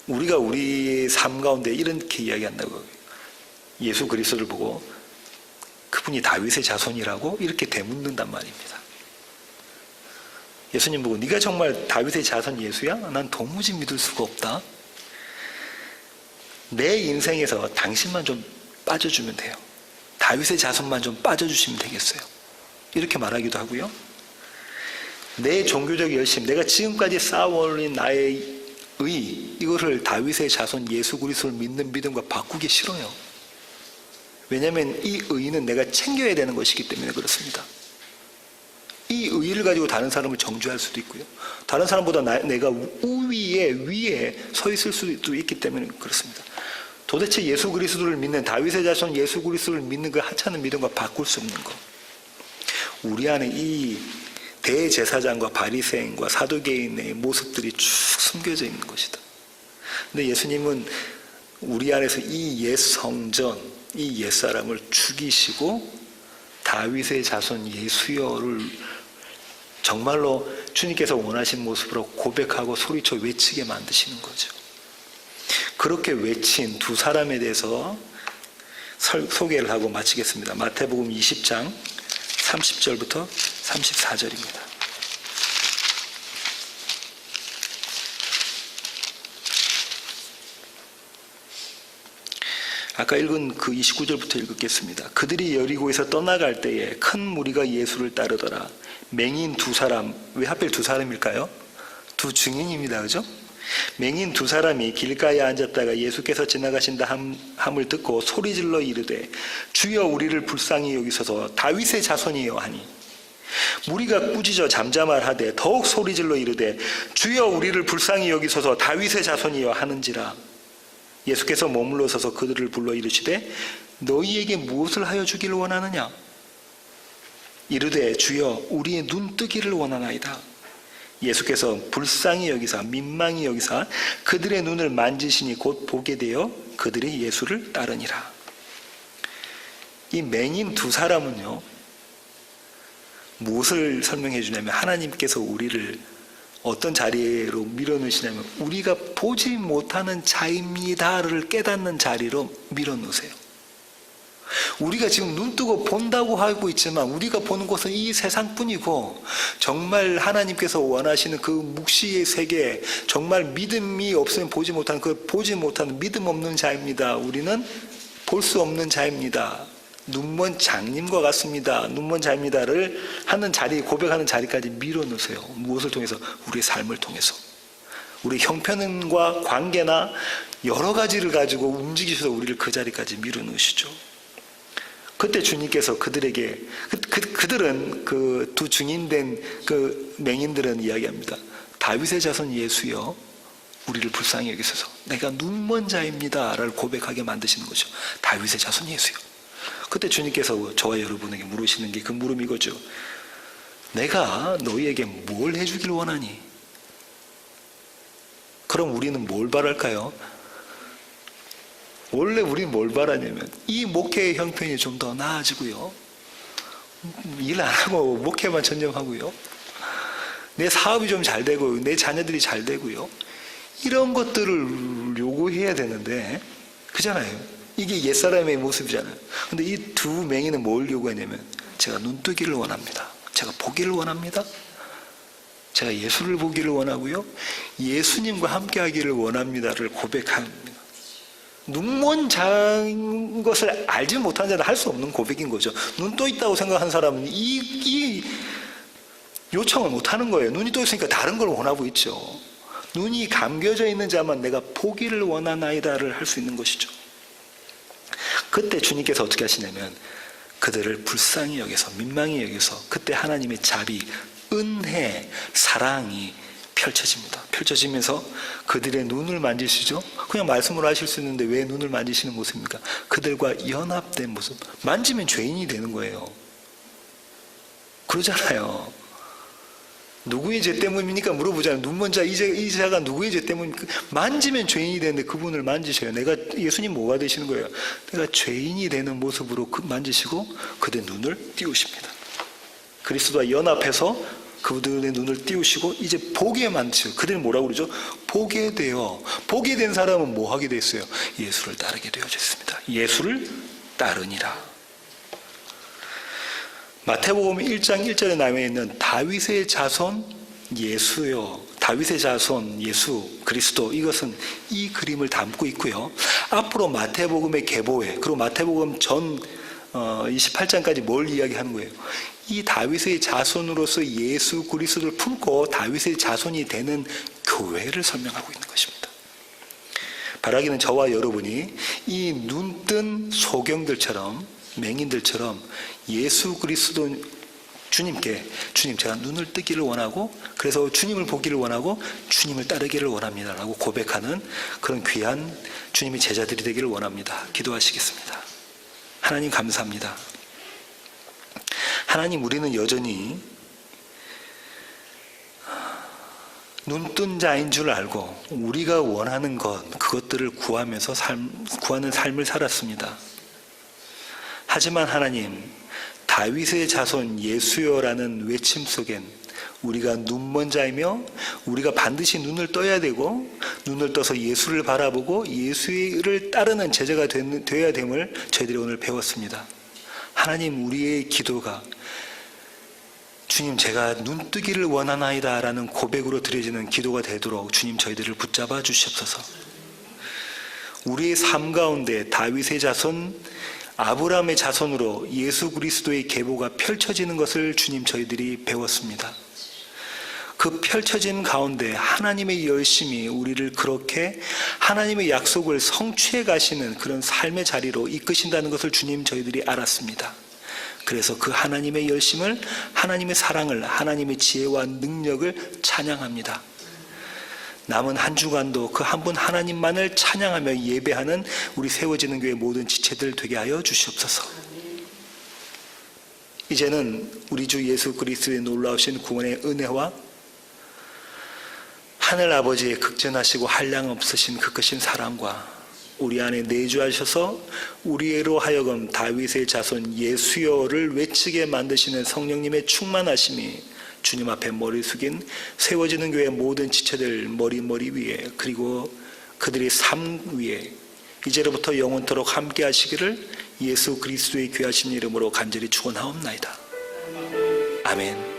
우리가 우리 삶 가운데 이렇게 이야기한다고. 예수 그리스도를 보고 그분이 다윗의 자손이라고 이렇게 되묻는단 말입니다. 예수님 보고 네가 정말 다윗의 자손 예수야? 난 도무지 믿을 수가 없다. 내 인생에서 당신만 좀 빠져주면 돼요. 다윗의 자손만 좀 빠져주시면 되겠어요. 이렇게 말하기도 하고요. 내 종교적 열심, 내가 지금까지 쌓아올린 나의 이거를 다윗의 자손 예수 그리스도를 믿는 믿음과 바꾸기 싫어요. 왜냐하면 이 의는 내가 챙겨야 되는 것이기 때문에 그렇습니다. 이 의를 가지고 다른 사람을 정죄할 수도 있고요. 다른 사람보다 내가 위에 서 있을 수도 있기 때문에 그렇습니다. 도대체 예수 그리스도를 믿는, 다윗의 자손 예수 그리스도를 믿는 그 하찮은 믿음과 바꿀 수 없는 것. 우리 안에 이 대제사장과 바리새인과 사두개인의 모습들이 쭉 숨겨져 있는 것이다. 근데 예수님은 우리 안에서 이 옛 성전, 이 옛사람을 죽이시고 다윗의 자손 예수여를 정말로 주님께서 원하신 모습으로 고백하고 소리쳐 외치게 만드시는 거죠. 그렇게 외친 두 사람에 대해서 소개를 하고 마치겠습니다. 마태복음 20장 30절부터 34절입니다. 아까 읽은 그 29절부터 읽겠습니다. 그들이 여리고에서 떠나갈 때에 큰 무리가 예수를 따르더라. 맹인 두 사람, 왜 하필 두 사람일까요? 두 증인입니다. 그죠? 맹인 두 사람이 길가에 앉았다가 예수께서 지나가신다 함을 듣고 소리질러 이르되 주여 우리를 불쌍히 여기소서 다윗의 자손이여 하니, 무리가 꾸짖어 잠잠하되 더욱 소리질러 이르되 주여 우리를 불쌍히 여기소서 다윗의 자손이여 하는지라. 예수께서 머물러 서서 그들을 불러 이르시되 너희에게 무엇을 하여 주기를 원하느냐? 이르되 주여 우리의 눈 뜨기를 원하나이다. 예수께서 불쌍히 여기사 민망히 여기사 그들의 눈을 만지시니 곧 보게 되어 그들이 예수를 따르니라. 이 맹인 두 사람은요, 무엇을 설명해 주냐면 하나님께서 우리를 어떤 자리로 밀어넣으시냐면 우리가 보지 못하는 자입니다를 깨닫는 자리로 밀어넣으세요. 우리가 지금 눈 뜨고 본다고 하고 있지만 우리가 보는 것은 이 세상뿐이고, 정말 하나님께서 원하시는 그 묵시의 세계, 정말 믿음이 없으면 보지 못하는 그 보지 못하는 믿음 없는 자입니다. 우리는 볼 수 없는 자입니다. 눈먼 장님과 같습니다. 눈먼 자입니다를 하는 자리, 고백하는 자리까지 밀어넣으세요. 무엇을 통해서? 우리의 삶을 통해서. 우리 형편과 관계나 여러 가지를 가지고 움직이셔서 우리를 그 자리까지 밀어넣으시죠. 그때 주님께서 그들에게, 그들은 그 두 증인된 그 맹인들은 이야기합니다. 다윗의 자손 예수여 우리를 불쌍히 여기소서. 내가 눈먼 자입니다 라를 고백하게 만드시는 거죠. 다윗의 자손 예수여. 그때 주님께서 저와 여러분에게 물으시는 게 그 물음 이거죠. 내가 너희에게 뭘 해주길 원하니? 그럼 우리는 뭘 바랄까요? 원래 우리는 뭘 바라냐면 이 목회의 형편이 좀 더 나아지고요, 일 안 하고 목회만 전념하고요, 내 사업이 좀 잘 되고 내 자녀들이 잘 되고요, 이런 것들을 요구해야 되는데, 그잖아요. 이게 옛사람의 모습이잖아요. 근데 이 두 맹인은 뭘 요구하냐면 제가 눈뜨기를 원합니다. 제가 보기를 원합니다. 제가 예수를 보기를 원하고요. 예수님과 함께 하기를 원합니다를 고백합니다. 눈먼 자인 것을 알지 못한 자는 할 수 없는 고백인 거죠. 눈 떠 있다고 생각하는 사람은 이 요청을 못하는 거예요. 눈이 떠 있으니까 다른 걸 원하고 있죠. 눈이 감겨져 있는 자만 내가 보기를 원하나이다를 할 수 있는 것이죠. 그때 주님께서 어떻게 하시냐면 그들을 불쌍히 여겨서 민망히 여겨서 그때 하나님의 자비, 은혜, 사랑이 펼쳐집니다. 펼쳐지면서 그들의 눈을 만지시죠. 그냥 말씀으로 하실 수 있는데 왜 눈을 만지시는 모습입니까? 그들과 연합된 모습. 만지면 죄인이 되는 거예요. 그러잖아요. 누구의 죄 때문입니까? 물어보잖아요. 눈먼 자, 이 자가 누구의 죄 때문입니까? 만지면 죄인이 되는데 그분을 만지셔요. 예수님 뭐가 되시는 거예요? 내가 죄인이 되는 모습으로 만지시고 그들의 눈을 띄우십니다. 그리스도와 연합해서 그들의 눈을 띄우시고 이제 보게 만드셔요. 그들은 뭐라고 그러죠? 보게 되어. 보게 된 사람은 뭐 하게 됐어요? 예수를 따르게 되어졌습니다. 예수를 따르니라. 마태복음 1장 1절에 나와 있는 다윗의 자손 예수요. 다윗의 자손 예수 그리스도, 이것은 이 그림을 담고 있고요. 앞으로 마태복음의 계보에, 그리고 마태복음 전 28장까지 뭘 이야기하는 거예요? 이 다윗의 자손으로서 예수 그리스도를 품고 다윗의 자손이 되는 교회를 설명하고 있는 것입니다. 바라기는 저와 여러분이 이 눈뜬 소경들처럼, 맹인들처럼 예수 그리스도 주님께, 주님 제가 눈을 뜨기를 원하고 그래서 주님을 보기를 원하고 주님을 따르기를 원합니다 라고 고백하는 그런 귀한 주님의 제자들이 되기를 원합니다. 기도하시겠습니다. 하나님 감사합니다. 하나님, 우리는 여전히 눈뜬 자인 줄 알고 우리가 원하는 그것들을 구하면서 구하는 삶을 살았습니다. 하지만 하나님, 다윗의 자손 예수여라는 외침 속엔 우리가 눈먼 자이며 우리가 반드시 눈을 떠야 되고 눈을 떠서 예수를 바라보고 예수를 따르는 제자가 되어야 됨을 저희들이 오늘 배웠습니다. 하나님, 우리의 기도가 주님 제가 눈뜨기를 원하나이다 라는 고백으로 드려지는 기도가 되도록 주님 저희들을 붙잡아 주시옵소서. 우리의 삶 가운데 다윗의 자손 아브라함의 자손으로 예수 그리스도의 계보가 펼쳐지는 것을 주님 저희들이 배웠습니다. 그 펼쳐진 가운데 하나님의 열심이 우리를 그렇게 하나님의 약속을 성취해 가시는 그런 삶의 자리로 이끄신다는 것을 주님 저희들이 알았습니다. 그래서 그 하나님의 열심을, 하나님의 사랑을, 하나님의 지혜와 능력을 찬양합니다. 남은 한 주간도 그 한 분 하나님만을 찬양하며 예배하는 우리 세워지는 교회 모든 지체들 되게 하여 주시옵소서. 이제는 우리 주 예수 그리스도의 놀라우신 구원의 은혜와 하늘 아버지의 극전하시고 한량없으신 그 크신 사랑과 우리 안에 내주하셔서 우리로 하여금 다윗의 자손 예수여를 외치게 만드시는 성령님의 충만하심이 주님 앞에 머리 숙인 세워지는 교회 모든 지체들 머리 위에, 그리고 그들의 삶 위에 이제로부터 영원토록 함께 하시기를 예수 그리스도의 귀하신 이름으로 간절히 축원하옵나이다. 아멘.